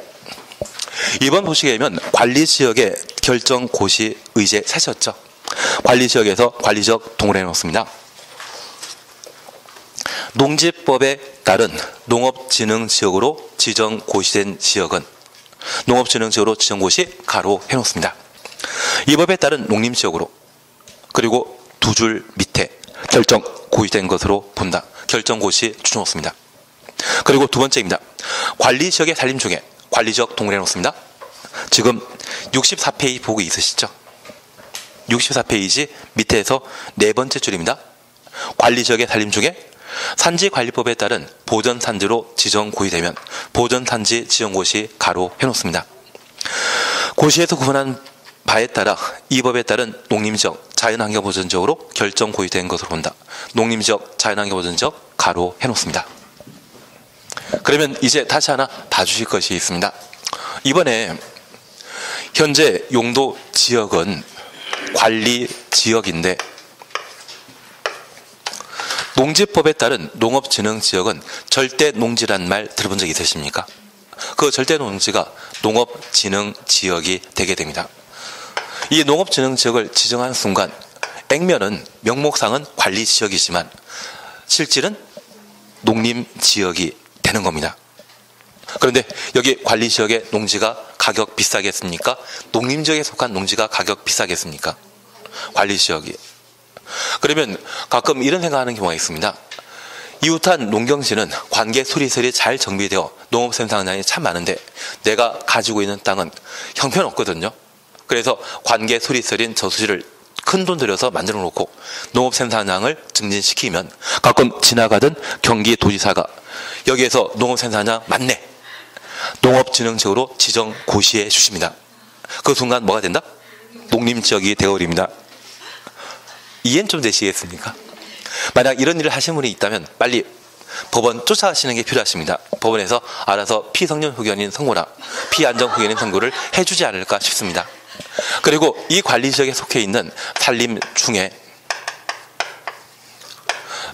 이번 보시게 되면 관리지역의 결정 고시 의제 사셨죠. 관리지역에서 관리지역 동그라미 놓습니다. 농지법에 따른 농업진흥지역으로 지정 고시된 지역은 농업진흥지역으로 지정고시 가로 해놓습니다. 이 법에 따른 농림지역으로, 그리고 두 줄 밑에 결정 고시된 것으로 본다. 결정고시 줄여놓습니다. 그리고 두 번째입니다. 관리지역의 살림 중에 관리지역 동그래 놓습니다. 지금 64페이지 보고 있으시죠? 64페이지 밑에서 네 번째 줄입니다. 관리지역의 살림 중에 산지관리법에 따른 보전산지로 지정 고시되면 보전산지 지정고시 가로 해놓습니다. 고시에서 구분한 바에 따라 이 법에 따른 농림지역, 자연환경보전지역으로 결정 고시된 것으로 본다. 농림지역, 자연환경보전지역 가로 해놓습니다. 그러면 이제 다시 하나 봐주실 것이 있습니다. 이번에 현재 용도 지역은 관리지역인데 농지법에 따른 농업진흥지역은 절대농지란 말 들어본 적 있으십니까? 그 절대농지가 농업진흥지역이 되게 됩니다. 이 농업진흥지역을 지정하는 순간 액면은 명목상은 관리지역이지만 실질은 농림지역이 되는 겁니다. 그런데 여기 관리지역의 농지가 가격 비싸겠습니까? 농림지역에 속한 농지가 가격 비싸겠습니까? 관리지역이. 그러면 가끔 이런 생각하는 경우가 있습니다. 이웃한 농경지는 관계 수리설이 잘 정비되어 농업 생산량이 참 많은데 내가 가지고 있는 땅은 형편없거든요. 그래서 관계 수리설인 저수지를 큰돈 들여서 만들어 놓고 농업 생산량을 증진시키면 가끔 지나가던 경기도지사가 여기에서 농업 생산량 많네, 농업진흥지역으로 지정 고시해 주십니다. 그 순간 뭐가 된다? 농림지역이 되어버립니다. 이해는 좀 되시겠습니까? 만약 이런 일을 하신 분이 있다면 빨리 법원 쫓아가시는 게 필요하십니다. 법원에서 알아서 피성년 후견인 선고나 피안정 후견인 선고를 해주지 않을까 싶습니다. 그리고 이 관리지역에 속해 있는 산림 중에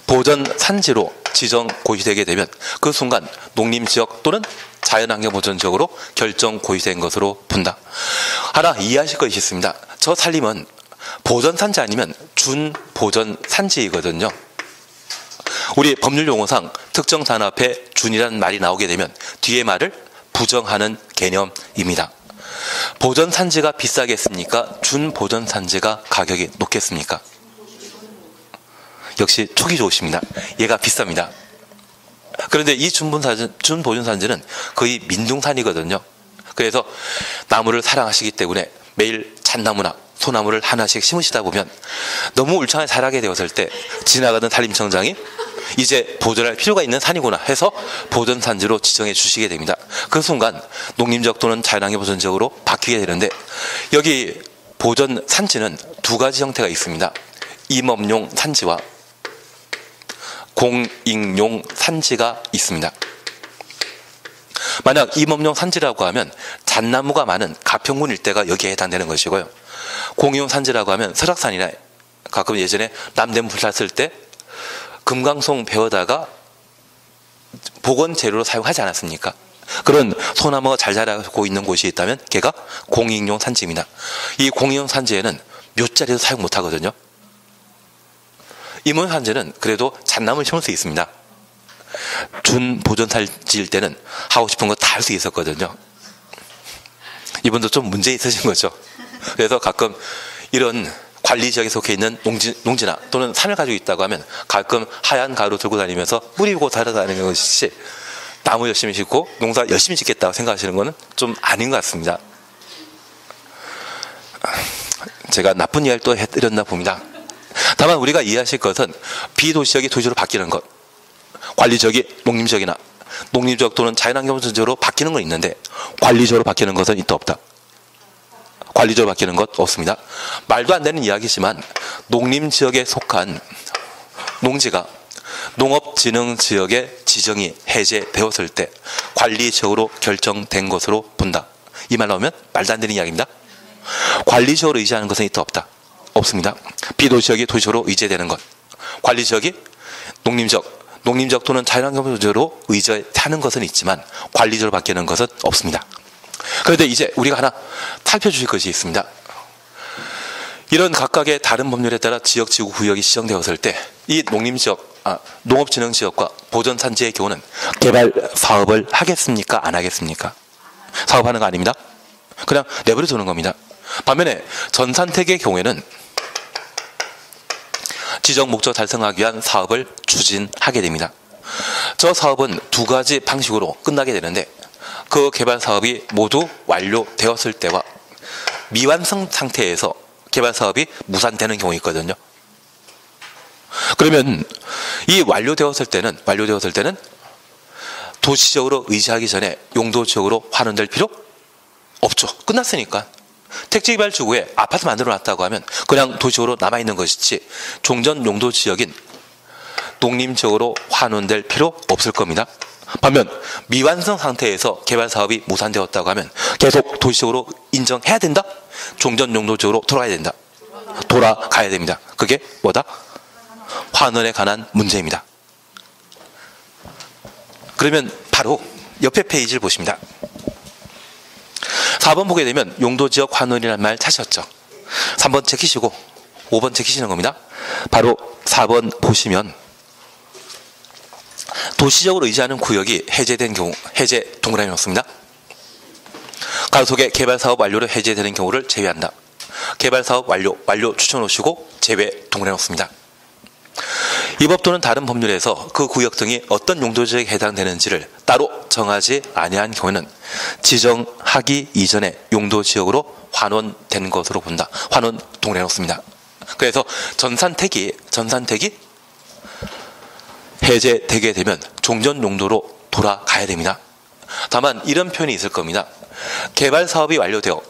보전산지로 지정 고시되게 되면 그 순간 농림지역 또는 자연환경보전지역으로 결정 고시된 것으로 본다. 하나 이해하실 것이 있습니다. 저 산림은 보전산지 아니면 준보전산지이거든요. 우리 법률용어상 특정 단어 앞에 준이라는 말이 나오게 되면 뒤에 말을 부정하는 개념입니다. 보전산지가 비싸겠습니까? 준보전산지가 가격이 높겠습니까? 역시 촉이 좋으십니다. 얘가 비쌉니다. 그런데 이 준보전산지는 거의 민둥산이거든요. 그래서 나무를 사랑하시기 때문에 매일 잣나무나 소나무를 하나씩 심으시다 보면 너무 울창하게 자라게 되었을 때 지나가던 산림청장이 이제 보존할 필요가 있는 산이구나 해서 보전산지로 지정해 주시게 됩니다. 그 순간 농림지역 또는 자연환경보전지역으로 바뀌게 되는데 여기 보전산지는 두 가지 형태가 있습니다. 임업용 산지와 공익용 산지가 있습니다. 만약 임업용 산지라고 하면 잣나무가 많은 가평군 일대가 여기에 해당되는 것이고요. 공익용 산지라고 하면 설악산이나 가끔 예전에 남대문 불탔을 때 금강송 베어다가 복원 재료로 사용하지 않았습니까? 그런 소나무가 잘 자라고 있는 곳이 있다면 걔가 공익용 산지입니다. 이 공익용 산지에는 묘자리도 사용 못하거든요. 임업용 산지는 그래도 잣나무를 심을 수 있습니다. 준보전산지일 때는 하고 싶은 거 다 할 수 있었거든요. 이분도 좀 문제 있으신 거죠. 그래서 가끔 이런 관리지역에 속해 있는 농지나 또는 산을 가지고 있다고 하면 가끔 하얀 가루 들고 다니면서 뿌리고 살아다니는 것이 나무 열심히 심고 농사 열심히 짓겠다고 생각하시는 것은 좀 아닌 것 같습니다. 제가 나쁜 이야기를 또 해드렸나 봅니다. 다만 우리가 이해하실 것은 비도시지역이 도시로 바뀌는 것, 관리지역이 농림지역이나 농림지역 또는 자연환경보전지역으로 바뀌는 건 있는데 관리지역으로 바뀌는 것은 있다 없다. 관리지역으로 바뀌는 것 없습니다. 말도 안 되는 이야기지만 농림지역에 속한 농지가 농업진흥지역의 지정이 해제되었을 때 관리지역으로 결정된 것으로 본다. 이 말 나오면 말도 안 되는 이야기입니다. 관리지역으로 의지하는 것은 있다 없다. 없습니다. 비도시지역이 도시로 의제되는 것, 관리지역이 농림지역 또는 자연환경보전지역으로 의제하는 것은 있지만 관리지역으로 바뀌는 것은 없습니다. 그런데 이제 우리가 하나 살펴주실 것이 있습니다. 이런 각각의 다른 법률에 따라 지역지구 구역이 지정되었을 때 이 농업진흥지역과 보전산지의 경우는 개발 사업을 하겠습니까? 안 하겠습니까? 사업하는 거 아닙니다. 그냥 내버려 두는 겁니다. 반면에 전산택의 경우에는 지정 목적 달성하기 위한 사업을 추진하게 됩니다. 저 사업은 두 가지 방식으로 끝나게 되는데 그 개발 사업이 모두 완료되었을 때와 미완성 상태에서 개발 사업이 무산되는 경우가 있거든요. 그러면 이 완료되었을 때는 도시적으로 의지하기 전에 용도지역으로 환원될 필요 없죠. 끝났으니까. 택지개발지구에 아파트 만들어 놨다고 하면 그냥 도시적으로 남아있는 것이지 종전 용도지역인 농림지역으로 환원될 필요 없을 겁니다. 반면 미완성 상태에서 개발 사업이 무산되었다고 하면 계속 도시적으로 인정해야 된다? 종전 용도지역으로 돌아가야 된다. 돌아가야 됩니다. 그게 뭐다? 환원에 관한 문제입니다. 그러면 바로 옆에 페이지를 보십니다. 4번 보게 되면 용도지역 환원이라는 말 찾으셨죠? 3번 제키시고 5번 제키시는 겁니다. 바로 4번 보시면 도시적으로 의지하는 구역이 해제된 경우 해제 동그라미 놓습니다. 가로 속에 개발사업 완료로 해제되는 경우를 제외한다. 개발사업 완료 추천 놓으시고 제외 동그라미 놓습니다. 이 법 또는 다른 법률에서 그 구역 등이 어떤 용도지역에 해당되는지를 따로 정하지 아니한 경우에는 지정하기 이전에 용도지역으로 환원된 것으로 본다. 환원 동그라미 놓습니다. 그래서 전산택이 해제되게 되면 종전 용도로 돌아가야 됩니다. 다만 이런 표현이 있을 겁니다. 개발 사업이 완료되어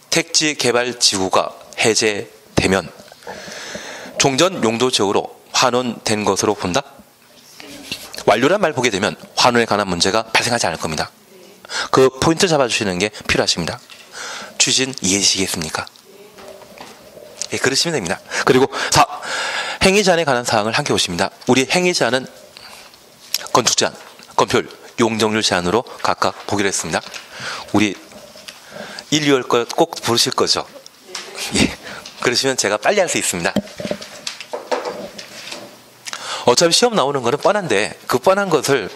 택지 개발 지구가 해제되면 종전 용도 지역으로 환원된 것으로 본다? 완료란 말 보게 되면 환원에 관한 문제가 발생하지 않을 겁니다. 그 포인트 잡아주시는 게 필요하십니다. 취진 이해되시겠습니까? 예, 그러시면 됩니다. 그리고 4. 행위 제한에 관한 사항을 함께 보십니다. 우리 행위 제한은 건축 제한, 건폐율, 용적률 제한으로 각각 보기로 했습니다. 우리 1, 2월 거 꼭 부르실 거죠? 예. 그러시면 제가 빨리 할 수 있습니다. 어차피 시험 나오는 거는 뻔한데 그 뻔한 것을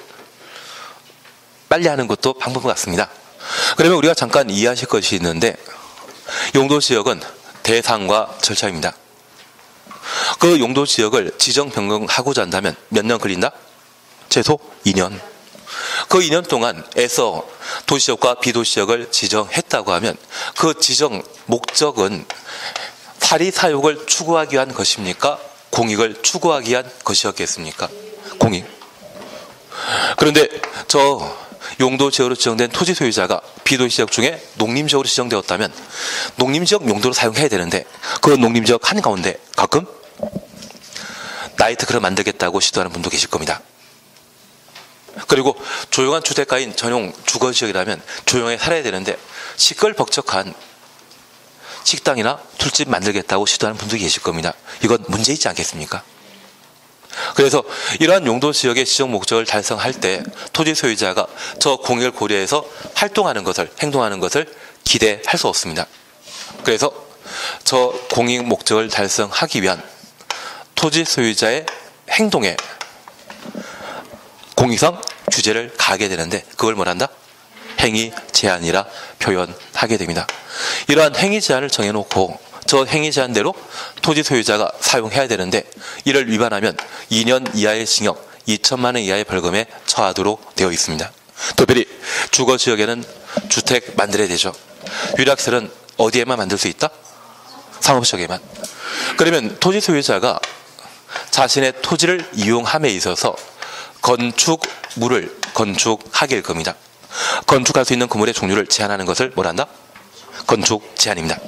빨리 하는 것도 방법 같습니다. 그러면 우리가 잠깐 이해하실 것이 있는데 용도지역은 대상과 절차입니다. 그 용도지역을 지정 변경하고자 한다면 몇 년 걸린다? 최소 2년. 그 2년 동안 애써 도시지역과 비도시지역을 지정했다고 하면 그 지정 목적은 사리 사욕을 추구하기 위한 것입니까? 공익을 추구하기 위한 것이었겠습니까? 공익. 그런데 저 용도지역으로 지정된 토지 소유자가 비도시지역 중에 농림지역으로 지정되었다면 농림지역 용도로 사용해야 되는데 그 농림지역 한가운데 가끔 나이트클럽 만들겠다고 시도하는 분도 계실 겁니다. 그리고 조용한 주택가인 전용 주거지역이라면 조용히 살아야 되는데 시끌벅적한 식당이나 술집 만들겠다고 시도하는 분도 계실 겁니다. 이건 문제 있지 않겠습니까? 그래서 이러한 용도지역의 지정 목적을 달성할 때 토지 소유자가 저 공익을 고려해서 행동하는 것을 기대할 수 없습니다. 그래서 저 공익 목적을 달성하기 위한 토지 소유자의 행동에 공익상 규제를 가하게 되는데 그걸 뭐란다? 행위 제한이라 표현하게 됩니다. 이러한 행위 제한을 정해놓고 저 행위 제한대로 토지 소유자가 사용해야 되는데 이를 위반하면 2년 이하의 징역, 2천만 원 이하의 벌금에 처하도록 되어 있습니다. 특별히 주거지역에는 주택 만들어야 되죠. 유락설은 어디에만 만들 수 있다? 상업지역에만. 그러면 토지 소유자가 자신의 토지를 이용함에 있어서 건축물을 건축하길 겁니다. 건축할 수 있는 건물의 종류를 제한하는 것을 뭐란다? 건축 제한입니다.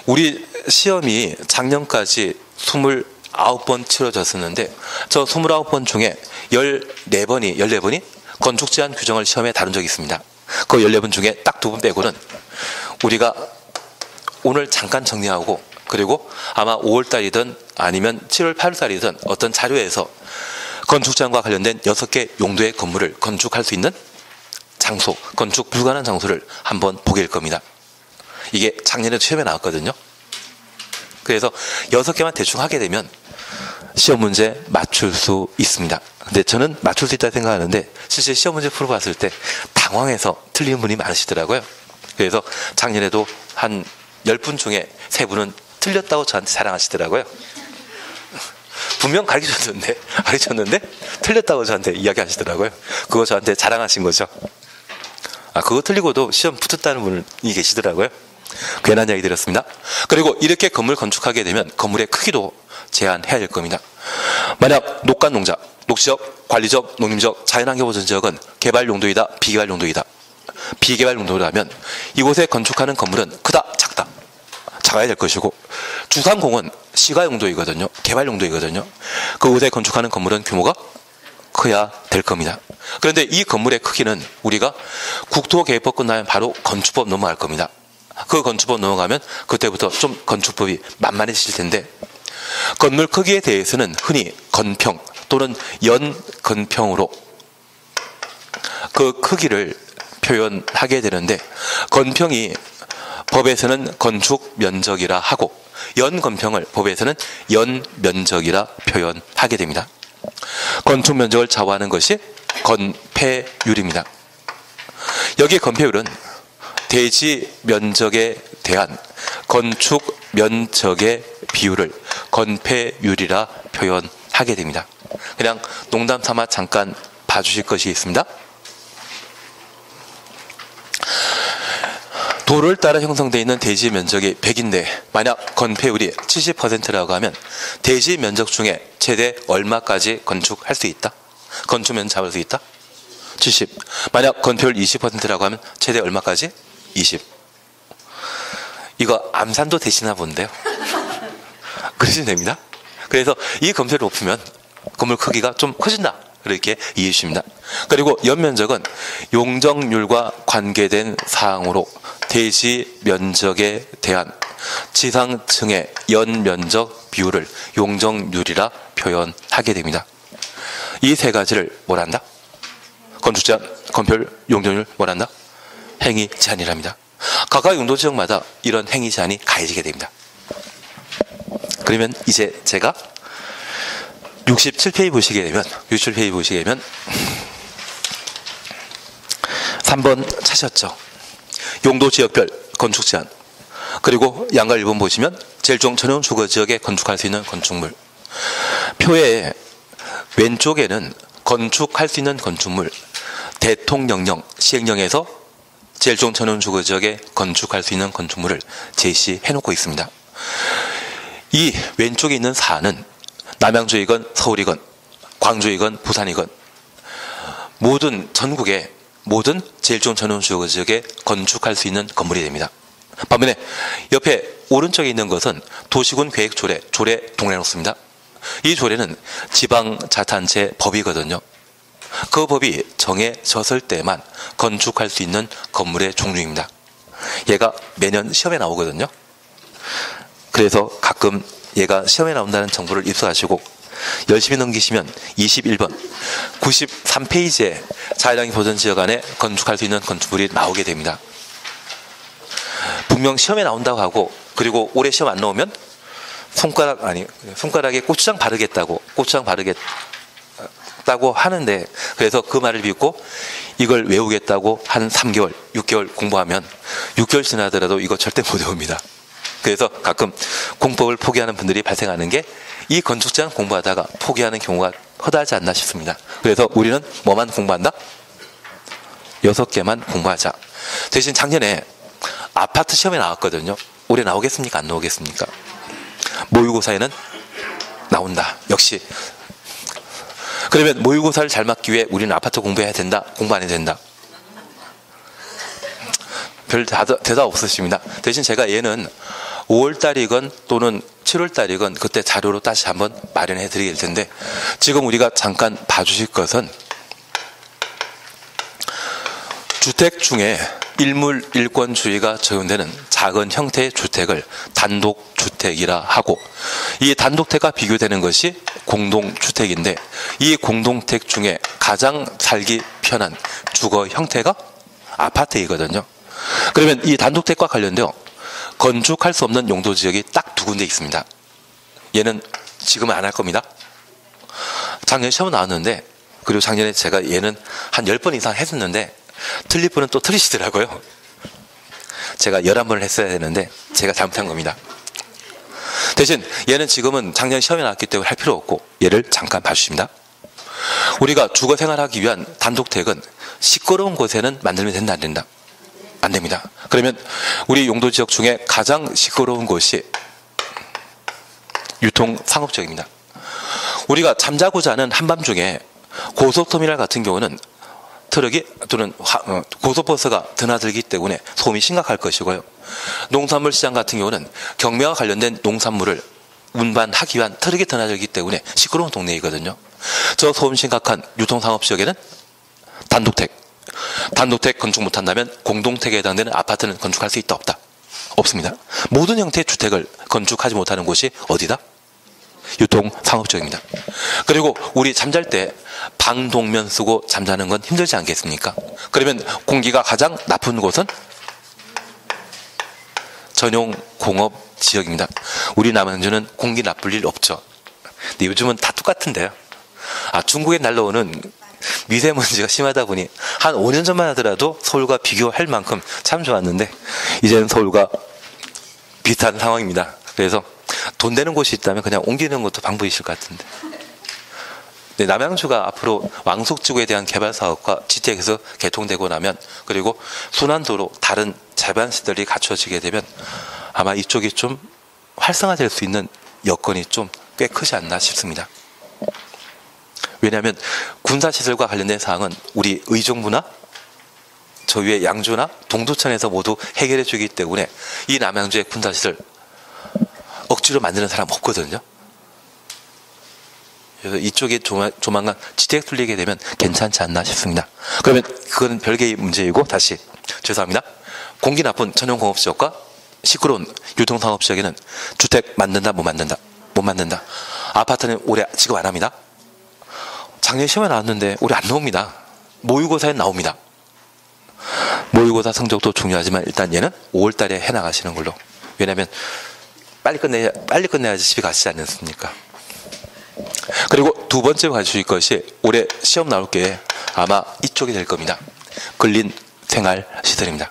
우리 시험이 작년까지 29번 치러졌었는데 저 29번 중에 14번이 건축 제한 규정을 시험에 다룬 적이 있습니다. 그 14번 중에 딱 2번 빼고는 우리가 오늘 잠깐 정리하고 그리고 아마 5월달이든 아니면 7월 8월달이든 어떤 자료에서 건축 제한과 관련된 6개 용도의 건물을 건축할 수 있는 장소, 건축 불가능한 장소를 한번 보게 될 겁니다. 이게 작년에도 시험에 나왔거든요. 그래서 6개만 대충 하게 되면 시험 문제 맞출 수 있습니다. 근데 저는 맞출 수 있다 생각하는데 실제 시험 문제 풀어봤을 때 당황해서 틀리는 분이 많으시더라고요. 그래서 작년에도 한 10분 중에 3분은 틀렸다고 저한테 자랑하시더라고요. 분명 가르쳤는데 틀렸다고 저한테 이야기하시더라고요. 그거 저한테 자랑하신 거죠. 그거 틀리고도 시험 붙었다는 분이 계시더라고요. 괜한 이야기 드렸습니다. 그리고 이렇게 건물 건축하게 되면 건물의 크기도 제한해야 될 겁니다. 만약 녹간 농자, 녹지역, 관리적, 농림적, 자연환경보전 지역은 개발 용도이다, 비개발 용도이다. 비개발 용도라면 이곳에 건축하는 건물은 크다, 작다. 작아야 될 것이고, 주상공은 시가 용도이거든요. 개발 용도이거든요. 그곳에 건축하는 건물은 규모가 커야 될 겁니다. 그런데 이 건물의 크기는 우리가 국토개혁법 끝나면 바로 건축법 넘어갈 겁니다. 그 건축법 넘어가면 그때부터 좀 건축법이 만만해질 텐데, 건물 크기에 대해서는 흔히 건평 또는 연건평으로 그 크기를 표현하게 되는데, 건평이 법에서는 건축 면적이라 하고 연건평을 법에서는 연면적이라 표현하게 됩니다. 건축 면적을 좌우하는 것이 건폐율입니다. 여기 건폐율은 대지 면적에 대한 건축 면적의 비율을 건폐율이라 표현하게 됩니다. 그냥 농담 삼아 잠깐 봐주실 것이 있습니다. 도를 따라 형성되어 있는 대지 면적이 100인데 만약 건폐율이 70%라고 하면 대지 면적 중에 최대 얼마까지 건축할 수 있다? 건축 면적 잡을 수 있다? 70. 만약 건폐율 20%라고 하면 최대 얼마까지? 20. 이거 암산도 되시나 본데요. 그러시면 됩니다. 그래서 이 건폐율을 높이면 건물 크기가 좀 커진다. 이렇게 이해해 주십니다. 그리고 연면적은 용적률과 관계된 사항으로 대지 면적에 대한 지상층의 연면적 비율을 용적률이라 표현하게 됩니다. 이 세 가지를 뭐란다? 건축제한, 건폐율, 용적률 뭐란다? 행위 제한이랍니다. 각각 용도 지역마다 이런 행위 제한이 가해지게 됩니다. 그러면 이제 제가 67페이지 보시게 되면 3번 찾으셨죠? 용도 지역별 건축 제한. 그리고 양가 1번 보시면 제일종 전용 주거 지역에 건축할 수 있는 건축물. 표의 왼쪽에는 건축할 수 있는 건축물, 대통령령, 시행령에서 제일종 전용 주거 지역에 건축할 수 있는 건축물을 제시해 놓고 있습니다. 이 왼쪽에 있는 사안은 남양주이건 서울이건 광주이건 부산이건 모든 전국의 모든 제일종 전용 주거 지역에 건축할 수 있는 건물이 됩니다. 반면에 옆에 오른쪽에 있는 것은 도시군 계획 조례 동래놓습니다. 이 조례는 지방자치단체 법이거든요. 그 법이 정해졌을 때만 건축할 수 있는 건물의 종류입니다. 얘가 매년 시험에 나오거든요. 그래서 가끔 얘가 시험에 나온다는 정보를 입수하시고 열심히 넘기시면 21번 93페이지에 자율환경 보전 지역 안에 건축할 수 있는 건축물이 나오게 됩니다. 분명 시험에 나온다고 하고 그리고 올해 시험 안 나오면 손가락에 고추장 바르겠다고 하는데, 그래서 그 말을 믿고 이걸 외우겠다고 한 3개월 6개월 공부하면 6개월 지나더라도 이거 절대 못 외웁니다. 그래서 가끔 공법을 포기하는 분들이 발생하는 게 이 건축 제한 공부하다가 포기하는 경우가 허다하지 않나 싶습니다. 그래서 우리는 뭐만 공부한다? 6개만 공부하자. 대신 작년에 아파트 시험에 나왔거든요. 올해 나오겠습니까? 안 나오겠습니까? 모의고사에는 나온다. 역시. 그러면 모의고사를 잘 맞기 위해 우리는 아파트 공부해야 된다? 공부 안 해야 된다? 별 대답 없으십니다. 대신 제가 얘는 5월달이건 또는 7월달이건 그때 자료로 다시 한번 마련해 드릴 텐데, 지금 우리가 잠깐 봐주실 것은 주택 중에 일물 일권주의가 적용되는 작은 형태의 주택을 단독주택이라 하고, 이 단독택과 비교되는 것이 공동주택인데, 이 공동택 중에 가장 살기 편한 주거 형태가 아파트이거든요. 그러면 이 단독택과 관련되어 건축할 수 없는 용도지역이 딱 2군데 있습니다. 얘는 지금은 안 할 겁니다. 작년에 시험 나왔는데, 그리고 작년에 제가 얘는 한 10번 이상 했었는데 틀릴 분은 또 틀리시더라고요. 제가 11번을 했어야 되는데 제가 잘못한 겁니다. 대신 얘는 지금은 작년 시험에 나왔기 때문에 할 필요 없고 얘를 잠깐 봐주십니다. 우리가 주거 생활하기 위한 단독택은 시끄러운 곳에는 만들면 된다, 안 된다? 안 됩니다. 그러면 우리 용도 지역 중에 가장 시끄러운 곳이 유통상업지역입니다. 우리가 잠자고자 하는 한밤중에 고속터미널 같은 경우는 트럭이 또는 고속버스가 드나들기 때문에 소음이 심각할 것이고요. 농산물 시장 같은 경우는 경매와 관련된 농산물을 운반하기 위한 트럭이 드나들기 때문에 시끄러운 동네이거든요. 저 소음 심각한 유통상업지역에는 단독택 건축 못한다면 공동택에 해당되는 아파트는 건축할 수 있다, 없다? 없습니다. 모든 형태의 주택을 건축하지 못하는 곳이 어디다? 유통상업지역입니다. 그리고 우리 잠잘 때 방독면 쓰고 잠자는 건 힘들지 않겠습니까? 그러면 공기가 가장 나쁜 곳은 전용 공업 지역입니다. 우리 남양주는 공기 나쁠 일 없죠. 근데 요즘은 다 똑같은데요. 중국에 날라오는 미세먼지가 심하다 보니 한 5년 전만 하더라도 서울과 비교할 만큼 참 좋았는데 이제는 서울과 비슷한 상황입니다. 그래서 돈 되는 곳이 있다면 그냥 옮기는 것도 방법이실 것 같은데. 네, 남양주가 앞으로 왕속지구에 대한 개발 사업과 GTX에서 개통되고 나면, 그리고 순환도로 다른 재반시설이 갖춰지게 되면 아마 이쪽이 좀 활성화될 수 있는 여건이 좀 꽤 크지 않나 싶습니다. 왜냐하면 군사시설과 관련된 사항은 우리 의정부나 저 위에 양주나 동두천에서 모두 해결해 주기 때문에 이 남양주의 군사시설 억지로 만드는 사람 없거든요. 그래서 이쪽에 조만간 지택 뚫리게 되면 괜찮지 않나 싶습니다. 그러면 그건 별개의 문제이고, 다시 죄송합니다. 공기 나쁜 전용공업지역과 시끄러운 유통상업지역에는 주택 만든다, 못 만든다? 못 만든다. 아파트는 올해 지금 안 합니다. 작년 시험에 나왔는데 올해 안 나옵니다. 모의고사에 나옵니다. 모의고사 성적도 중요하지만 일단 얘는 5월달에 해나가시는 걸로. 왜냐하면 빨리 끝내야지 집에 가시지 않습니까? 그리고 두 번째 가주실 것이 올해 시험 나올 게 아마 이쪽이 될 겁니다. 근린 생활시설입니다.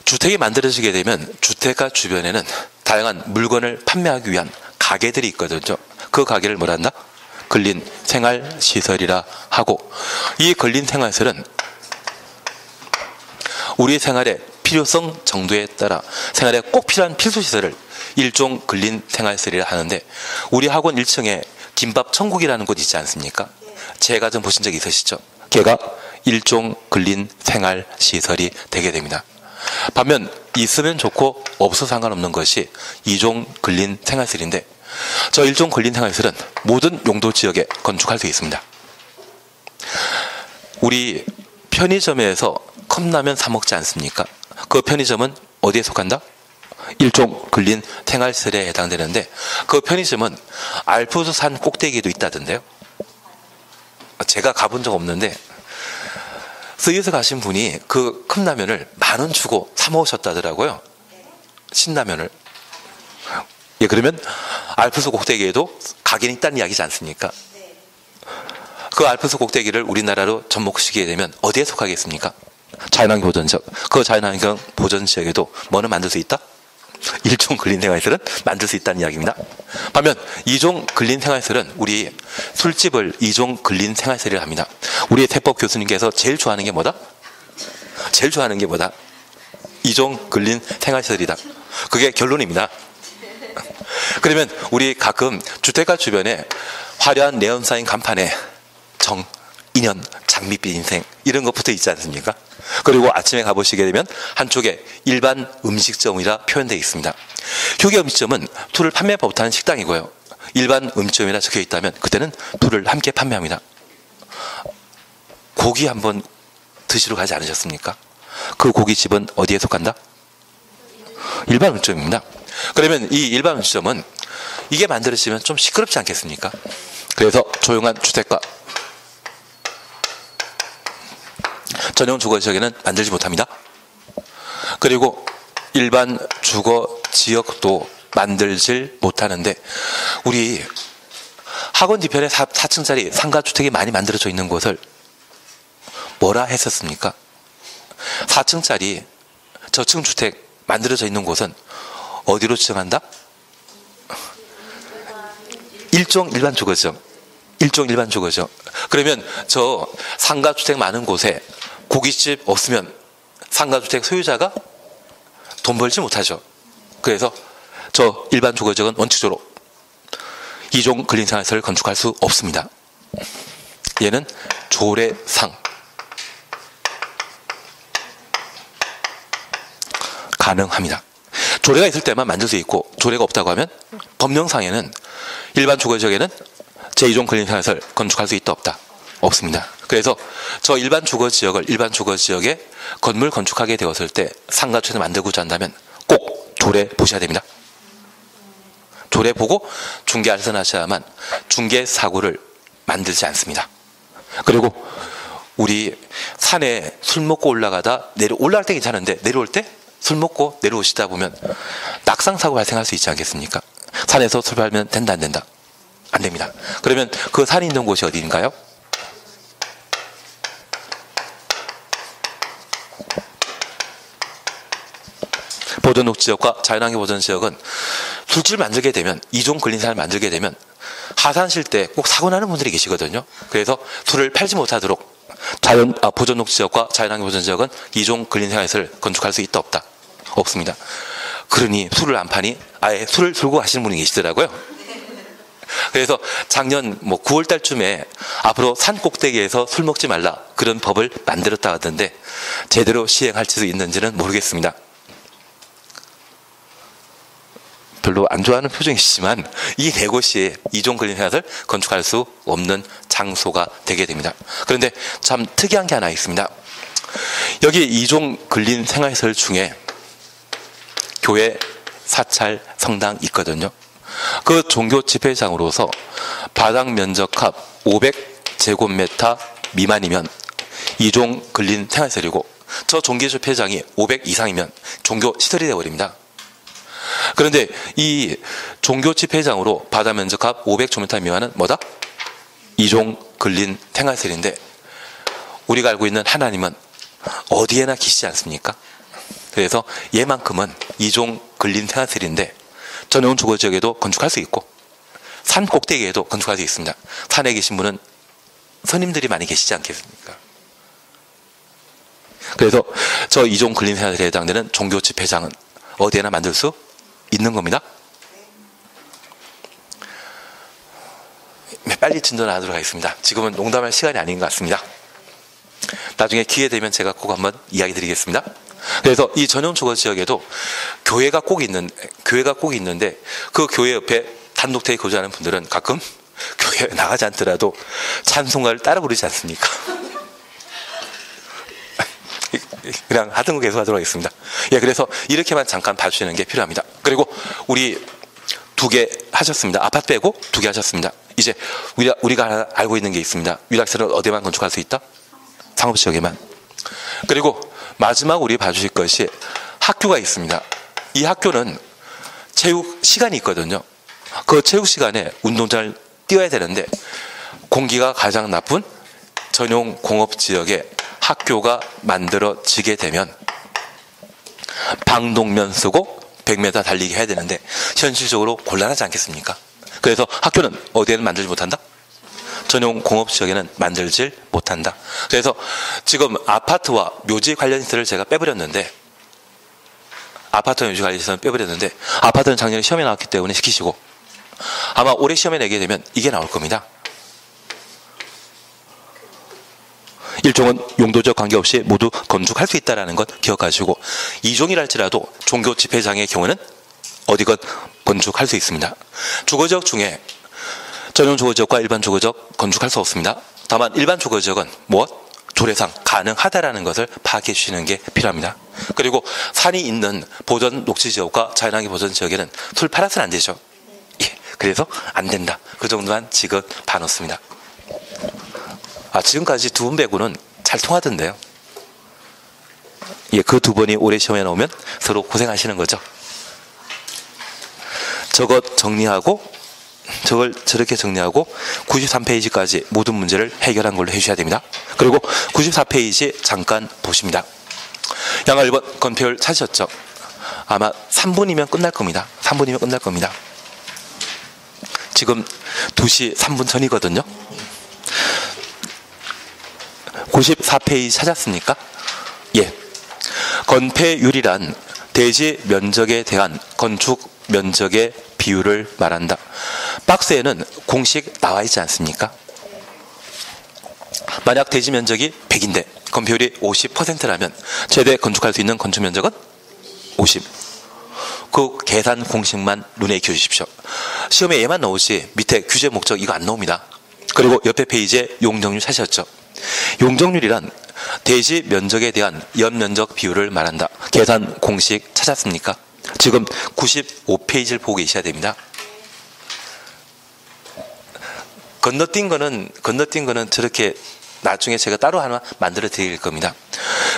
주택이 만들어지게 되면 주택가 주변에는 다양한 물건을 판매하기 위한 가게들이 있거든요. 그 가게를 뭐라 한다? 근린 생활시설이라 하고, 이 근린 생활시설은 우리 생활의 필요성 정도에 따라 생활에 꼭 필요한 필수시설을 일종 근린 생활시설이라 하는데, 우리 학원 1층에 김밥 천국이라는 곳 있지 않습니까? 제가 좀 보신 적 있으시죠? 걔가 일종 근린 생활시설이 되게 됩니다. 반면 있으면 좋고 없어도 상관없는 것이 2종 근린 생활시설인데, 저 1종 근린 생활시설은 모든 용도 지역에 건축할 수 있습니다. 우리 편의점에서 컵라면 사 먹지 않습니까? 그 편의점은 어디에 속한다? 1종 근린 생활시설에 해당되는데, 그 편의점은 알프스산 꼭대기에도 있다던데요. 제가 가본 적 없는데 스위스 가신 분이 그 컵라면을 10,000원 주고 사 먹으셨다더라고요. 신라면을. 예, 그러면 알프스 꼭대기에도 가게는 있다는 이야기지 않습니까? 그 알프스 꼭대기를 우리나라로 접목시키게 되면 어디에 속하겠습니까? 자연환경 보전지역. 그 자연환경 보전지역에도 뭐는 만들 수 있다? 1종 근린 생활시설은 만들 수 있다는 이야기입니다. 반면 2종 근린 생활시설은 우리 술집을 2종 근린 생활시설이라 합니다. 우리 세법 교수님께서 제일 좋아하는 게 뭐다? 2종 근린 생활시설이다. 그게 결론입니다. 그러면 우리 가끔 주택가 주변에 화려한 네온사인 간판에 정, 인연, 장밋빛 인생 이런 거 붙어 있지 않습니까? 그리고 아침에 가보시게 되면 한쪽에 일반 음식점이라 표현되어 있습니다. 휴게 음식점은 술을 판매 못하는 식당이고요. 일반 음식점이라 적혀 있다면 그때는 술을 함께 판매합니다. 고기 한번 드시러 가지 않으셨습니까? 그 고깃집은 어디에 속한다? 일반 음식점입니다. 그러면 이 일반 음식점은 이게 만들어지면 좀 시끄럽지 않겠습니까? 그래서 조용한 주택가, 전용 주거 지역에는 만들지 못합니다. 그리고 일반 주거 지역도 만들질 못하는데, 우리 학원 뒤편에 4층짜리 상가주택이 많이 만들어져 있는 곳을 뭐라 했었습니까? 4층짜리 저층 주택 만들어져 있는 곳은 어디로 지정한다? 일종 일반 주거죠. 일종 일반 주거죠. 그러면 저 상가주택 많은 곳에 고깃집 없으면 상가주택 소유자가 돈 벌지 못하죠. 그래서 저 일반 주거지역은 원칙적으로 2종 근린생활시설을 건축할 수 없습니다. 얘는 조례상 가능합니다. 조례가 있을 때만 만들 수 있고 조례가 없다고 하면 법령상에는 일반 주거지역에는 제2종 근린생활시설 건축할 수 있다 없다? 없습니다. 그래서 저 일반 주거지역에 건물 건축하게 되었을 때 상가주택을 만들고자 한다면 꼭 조례 보셔야 됩니다. 조례 보고 중개 알선하셔야만 중개 사고를 만들지 않습니다. 그리고 우리 산에 술 먹고 올라가다 올라갈 때 괜찮은데 내려올 때 술 먹고 내려오시다 보면 낙상 사고 발생할 수 있지 않겠습니까? 산에서 술 팔면 된다 안 된다? 안 됩니다. 그러면 그 산이 있는 곳이 어디인가요? 보전녹지역과 자연환경 보전지역은 술집을 만들게 되면 2종 근린생활을 만들게 되면 하산실 때 꼭 사고 나는 분들이 계시거든요. 그래서 술을 팔지 못하도록 보전녹지역과 자연환경 보전지역은 2종 근린생활시설을 건축할 수 있다 없다? 없습니다. 그러니 술을 안 파니 아예 술을 들고 가시는 분이 계시더라고요. 그래서 작년 9월 달쯤에 앞으로 산 꼭대기에서 술 먹지 말라 그런 법을 만들었다 하던데 제대로 시행할 수 있는지는 모르겠습니다. 별로 안 좋아하는 표정이시지만 이 네 곳이 2종 근린생활시설을 건축할 수 없는 장소가 되게 됩니다. 그런데 참 특이한 게 하나 있습니다. 여기 2종 근린생활시설 중에 교회, 사찰, 성당 있거든요. 그 종교 집회장으로서 바닥 면적합 500제곱미터 미만이면 2종 근린생활시설이고 저 종교 집회장이 500 이상이면 종교 시설이 되어버립니다. 그런데 이 종교 집회장으로 바다 면적합 500제곱미터 미만은 뭐다? 2종 근린생활시설인데 우리가 알고 있는 하나님은 어디에나 계시지 않습니까? 그래서 얘만큼은 2종 근린생활시설인데 전용 주거지역에도 건축할 수 있고 산 꼭대기에도 건축할 수 있습니다. 산에 계신 분은 스님들이 많이 계시지 않겠습니까? 그래서 저 2종 근린생활시설에 해당되는 종교 집회장은 어디에나 만들 수 있는 겁니다. 빨리 진전하도록 하겠습니다. 지금은 농담할 시간이 아닌 것 같습니다. 나중에 기회 되면 제가 꼭 한번 이야기 드리겠습니다. 그래서 이 전용 주거지역에도 교회가 꼭 있는데 그 교회 옆에 단독택에 거주하는 분들은 가끔 교회 나가지 않더라도 찬송가를 따라 부르지 않습니까? 그냥 하던 거 계속 하도록 하겠습니다. 예, 그래서 이렇게만 잠깐 봐주시는 게 필요합니다. 그리고 우리 2개 하셨습니다. 아파트 빼고 2개 하셨습니다. 이제 우리가 알고 있는 게 있습니다. 위락시설은 어디만 건축할 수 있다? 상업지역에만. 그리고 마지막 우리 봐주실 것이 학교가 있습니다. 이 학교는 체육 시간이 있거든요. 그 체육 시간에 운동장을 뛰어야 되는데 공기가 가장 나쁜 전용 공업지역에 학교가 만들어지게 되면 방독면 쓰고 100m 달리기 해야 되는데 현실적으로 곤란하지 않겠습니까? 그래서 학교는 어디에는 만들지 못한다? 전용 공업지역에는 만들질 못한다. 그래서 지금 아파트와 묘지 관련 시설을 제가 빼버렸는데 아파트는 작년에 시험에 나왔기 때문에 시키시고 아마 올해 시험에 내게 되면 이게 나올 겁니다. 일종은 용도적 관계없이 모두 건축할 수 있다는 것 기억하시고 2종이랄지라도 종교 집회장의 경우는 어디건 건축할 수 있습니다. 주거지역 중에 전용 주거지역과 일반 주거지역 건축할 수 없습니다. 다만 일반 주거지역은 조례상 가능하다라는 것을 파악해 주시는 게 필요합니다. 그리고 산이 있는 보전 녹지지역과 자연환경 보전지역에는 술 팔아서는 안 되죠. 예, 그래서 안 된다. 그 정도만 지금 봐놓습니다. 지금까지 2분 빼고는 잘 통하던데요. 예, 그 2번이 올해 시험에 나오면 서로 고생하시는 거죠. 저것 정리하고 저걸 저렇게 정리하고 93페이지까지 모든 문제를 해결한 걸로 해주셔야 됩니다. 그리고 94페이지 잠깐 보십니다. 양아 1번 건폐율 찾으셨죠? 아마 3분이면 끝날 겁니다. 3분이면 끝날 겁니다. 지금 2시 3분 전이거든요. 94페이지 찾았습니까? 예. 건폐율이란 대지 면적에 대한 건축 면적의 비율을 말한다. 박스에는 공식 나와 있지 않습니까? 만약 대지 면적이 100인데 건폐율이 50%라면 최대 건축할 수 있는 건축 면적은 50. 그 계산 공식만 눈에 익혀 주십시오. 시험에 얘만 나오지 밑에 규제 목적 이거 안 나옵니다. 그리고 옆에 페이지에 용적률 찾으셨죠? 용적률이란 대지 면적에 대한 연면적 비율을 말한다. 계산 공식 찾았습니까? 지금 95페이지를 보고 계셔야 됩니다. 건너뛴 거는 저렇게 나중에 제가 따로 하나 만들어 드릴 겁니다.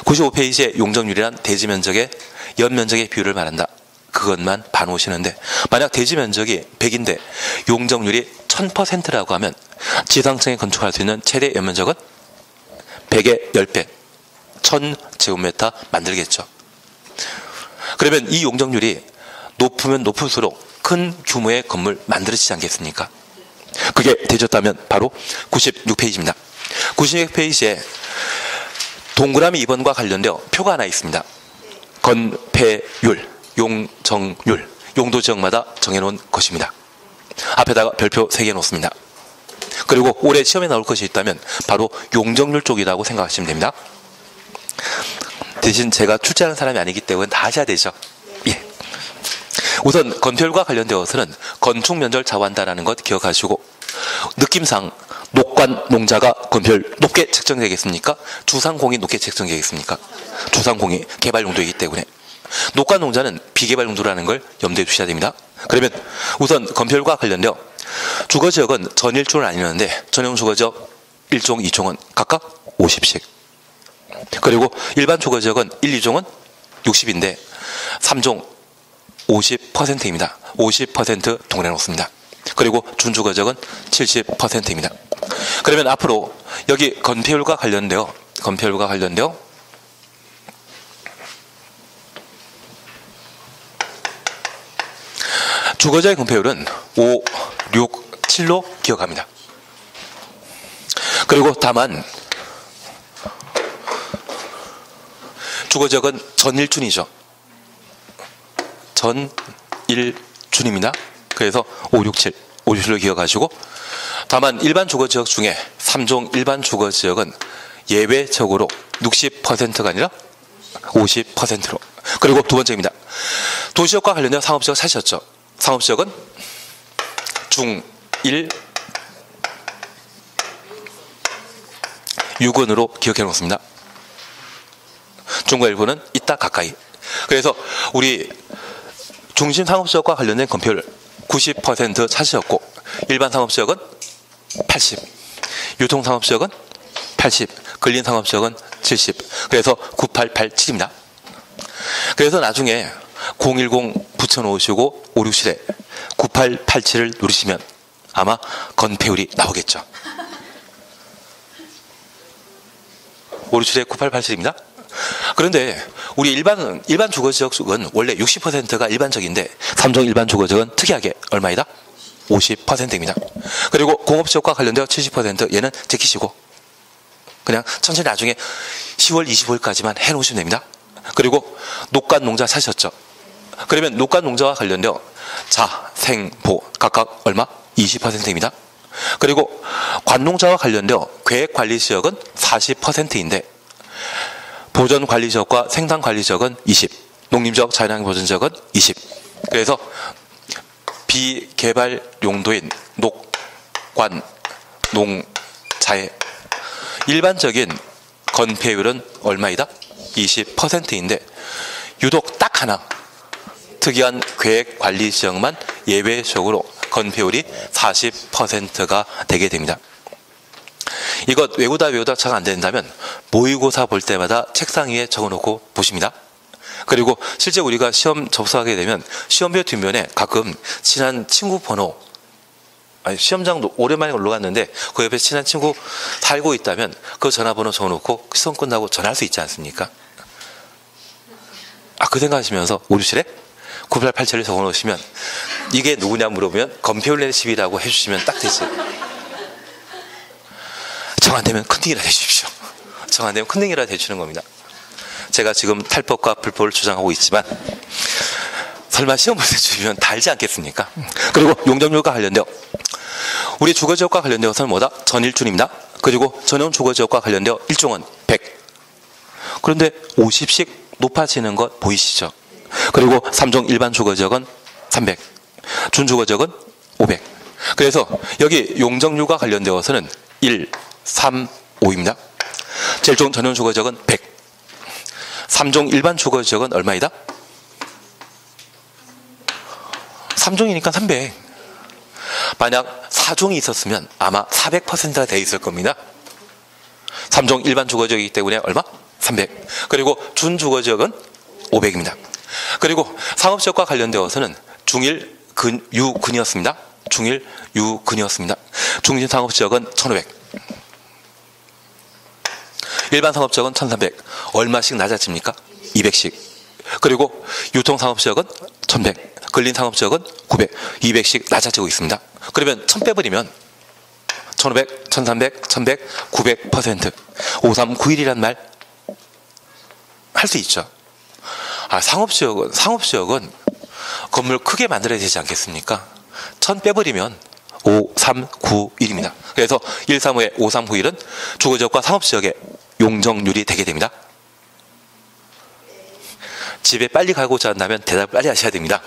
95페이지에 용적률이란 대지 면적의 연면적의 비율을 말한다. 그것만 봐놓으시는데 만약 대지 면적이 100인데 용적률이 1000%라고 하면 지상층에 건축할 수 있는 최대 연면적은 100의 10배 1000제곱미터 만들겠죠. 그러면 이 용적률이 높으면 높을수록 큰 규모의 건물 만들어지지 않겠습니까? 그게 되셨다면 바로 96페이지입니다. 96페이지에 동그라미 2번과 관련되어 표가 하나 있습니다. 건폐율, 용적률, 용도지역마다 정해놓은 것입니다. 앞에다가 별표 3개 놓습니다. 그리고 올해 시험에 나올 것이 있다면 바로 용적률 쪽이라고 생각하시면 됩니다. 대신 제가 출제하는 사람이 아니기 때문에 다 하셔야 되죠. 예. 우선 건폐율과 관련되어서는 건축 면적을 좌우한다는 것 기억하시고 느낌상 녹관 농자가 건폐율 높게 책정되겠습니까? 주상공이 높게 책정되겠습니까? 주상공이 개발 용도이기 때문에 녹관 농자는 비개발 용도라는 걸 염두에 두셔야 됩니다. 그러면 우선 건폐율과 관련되어 주거지역은 전일종을 나뉘는데 전용 주거지역 1종, 2종은 각각 50씩 그리고 일반 주거지역은 1, 2종은 60인데 3종 50%입니다. 50% 동일해 놓습니다. 그리고 준주거지역은 70%입니다. 그러면 앞으로 여기 건폐율과 관련되어 주거지역의 건폐율은 5, 6, 7로 기억합니다. 그리고 다만 주거지역은 전일준이죠. 전일준입니다. 그래서 5, 6, 7, 5, 6, 7로 기억하시고 다만 일반 주거지역 중에 3종 일반 주거지역은 예외적으로 60%가 아니라 50%로 그리고 두 번째입니다. 도시역과 관련된 상업지역 사셨죠? 상업지역은 중, 1, 6원으로 기억해 놓습니다. 중과 일부는 이따 가까이. 그래서 우리 중심 상업지역과 관련된 건폐율 90% 찾으셨고 일반 상업지역은 80, 유통 상업지역은 80, 근린 상업지역은 70. 그래서 9887입니다. 그래서 나중에 010 붙여놓으시고 567에 9887을 누르시면 아마 건폐율이 나오겠죠. 567에 9887입니다. 그런데 우리 일반 주거지역은 원래 60%가 일반적인데 3종 일반 주거지역은 특이하게 얼마이다? 50%입니다. 그리고 공업지역과 관련되어 70% 얘는 제키시고 그냥 천천히 나중에 10월 25일까지만 해놓으시면 됩니다. 그리고 녹관 농자 사셨죠? 그러면 녹관 농자와 관련되어 자, 생, 보 각각 얼마? 20%입니다. 그리고 관농자와 관련되어 계획관리지역은 40%인데 보전관리지역과 생산관리지역은 20, 농림지역 자연환경보전지역은 20. 그래서 비개발 용도인 녹관 농자의 일반적인 건폐율은 얼마이다? 20%인데 유독 딱 하나 특이한 계획관리지역만 예외적으로 건폐율이 40%가 되게 됩니다. 이것 외우다 잘 안 된다면 모의고사 볼 때마다 책상 위에 적어놓고 보십니다. 그리고 실제 우리가 시험 접수하게 되면 시험표 뒷면에 가끔 친한 친구 번호 아니, 시험장도 오랜만에 올라갔는데 그 옆에 친한 친구 살고 있다면 그 전화번호 적어놓고 시험 끝나고 전화할 수 있지 않습니까? 그 생각하시면서 오류실에 9887을 적어놓으시면 이게 누구냐 물어보면 건폐율의 집이라고 해주시면 딱 되지. 정 안 되면 큰등이라 해주십시오. 정 안 되면 큰등이라 해주는 겁니다. 제가 지금 탈법과 불법을 주장하고 있지만 설마 시험 볼 때 주시면 다 알지 않겠습니까? 그리고 용적률과 관련되어 우리 주거지역과 관련되어서는 뭐다? 전일준입니다. 그리고 전용 주거지역과 관련되어 1종은 100. 그런데 50씩 높아지는 것 보이시죠? 그리고 3종 일반 주거지역은 300. 준주거지역은 500. 그래서 여기 용적률과 관련되어서는 1, 3, 5입니다. 7종 전용 주거지역은 100. 3종 일반 주거지역은 얼마이다? 3종이니까 300. 만약 4종이 있었으면 아마 400%가 돼 있을 겁니다. 3종 일반 주거지역이기 때문에 얼마? 300. 그리고 준주거지역은 500입니다. 그리고 상업지역과 관련되어서는 중일 유근이었습니다. 중일 유근이었습니다. 중심 상업지역은 1500. 일반 상업지역은 1300. 얼마씩 낮아집니까? 200씩. 그리고 유통상업지역은 1100. 근린상업지역은 900. 200씩 낮아지고 있습니다. 그러면 1000 빼버리면 1500, 1300, 1100, 900%. 5391이란 말 할 수 있죠. 상업지역은 건물 크게 만들어야 되지 않겠습니까? 1000 빼버리면 5391입니다. 그래서 135의 5391은 주거지역과 상업지역의 용적률이 되게 됩니다. 집에 빨리 가고자 한다면 대답을 빨리 하셔야 됩니다.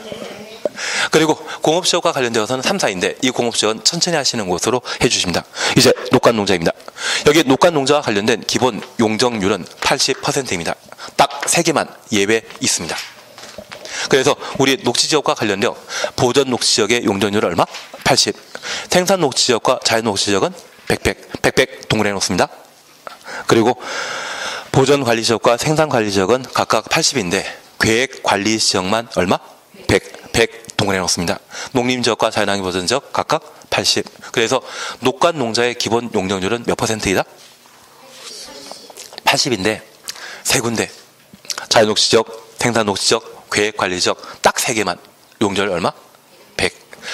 그리고 공업지역과 관련되어서는 3, 4인데 이 공업지역은 천천히 하시는 곳으로 해주십니다. 이제 녹간농자입니다. 여기 녹간농자와 관련된 기본 용적률은 80%입니다. 딱 3개만 예외 있습니다. 그래서 우리 녹지지역과 관련되어 보전 녹지지역의 용적률은 얼마? 80. 생산 녹지지역과 자연 녹지지역은 100 동그라미 놓습니다. 그리고 보전 관리지역과 생산 관리지역은 각각 80인데 계획 관리지역만 얼마? 100 동그라미 놓습니다. 농림지역과 자연환경 보전지역 각각 80. 그래서 녹간 농자의 기본 용적률은 몇 %이다? 80인데 세 군데 자연 녹지지역, 생산 녹지지역, 계획 관리지역 딱 3개만 용적률 얼마? 100.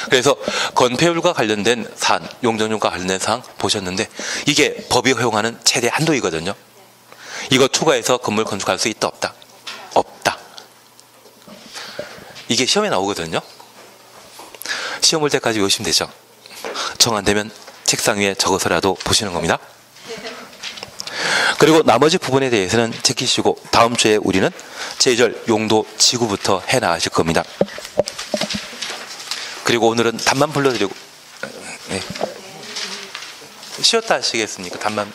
그래서 건폐율과 관련된 사안, 용적률과 관련된 사항 보셨는데 이게 법이 허용하는 최대 한도이거든요. 이거 초과해서 건물 건축할 수 있다 없다? 없다. 이게 시험에 나오거든요. 시험 볼 때까지 외우시면 되죠. 정 안 되면 책상 위에 적어서라도 보시는 겁니다. 그리고 나머지 부분에 대해서는 지키시고 다음 주에 우리는 제절 용도 지구부터 해 나가실 겁니다. 그리고 오늘은 답만 불러드리고 네. 쉬었다 하시겠습니까? 답만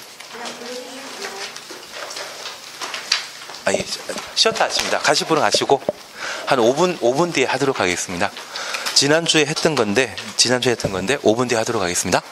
예. 쉬었다 하십니다. 가실 분은 가시고 한 5분 뒤에 하도록 하겠습니다. 지난주에 했던 건데 5분 뒤에 하도록 하겠습니다.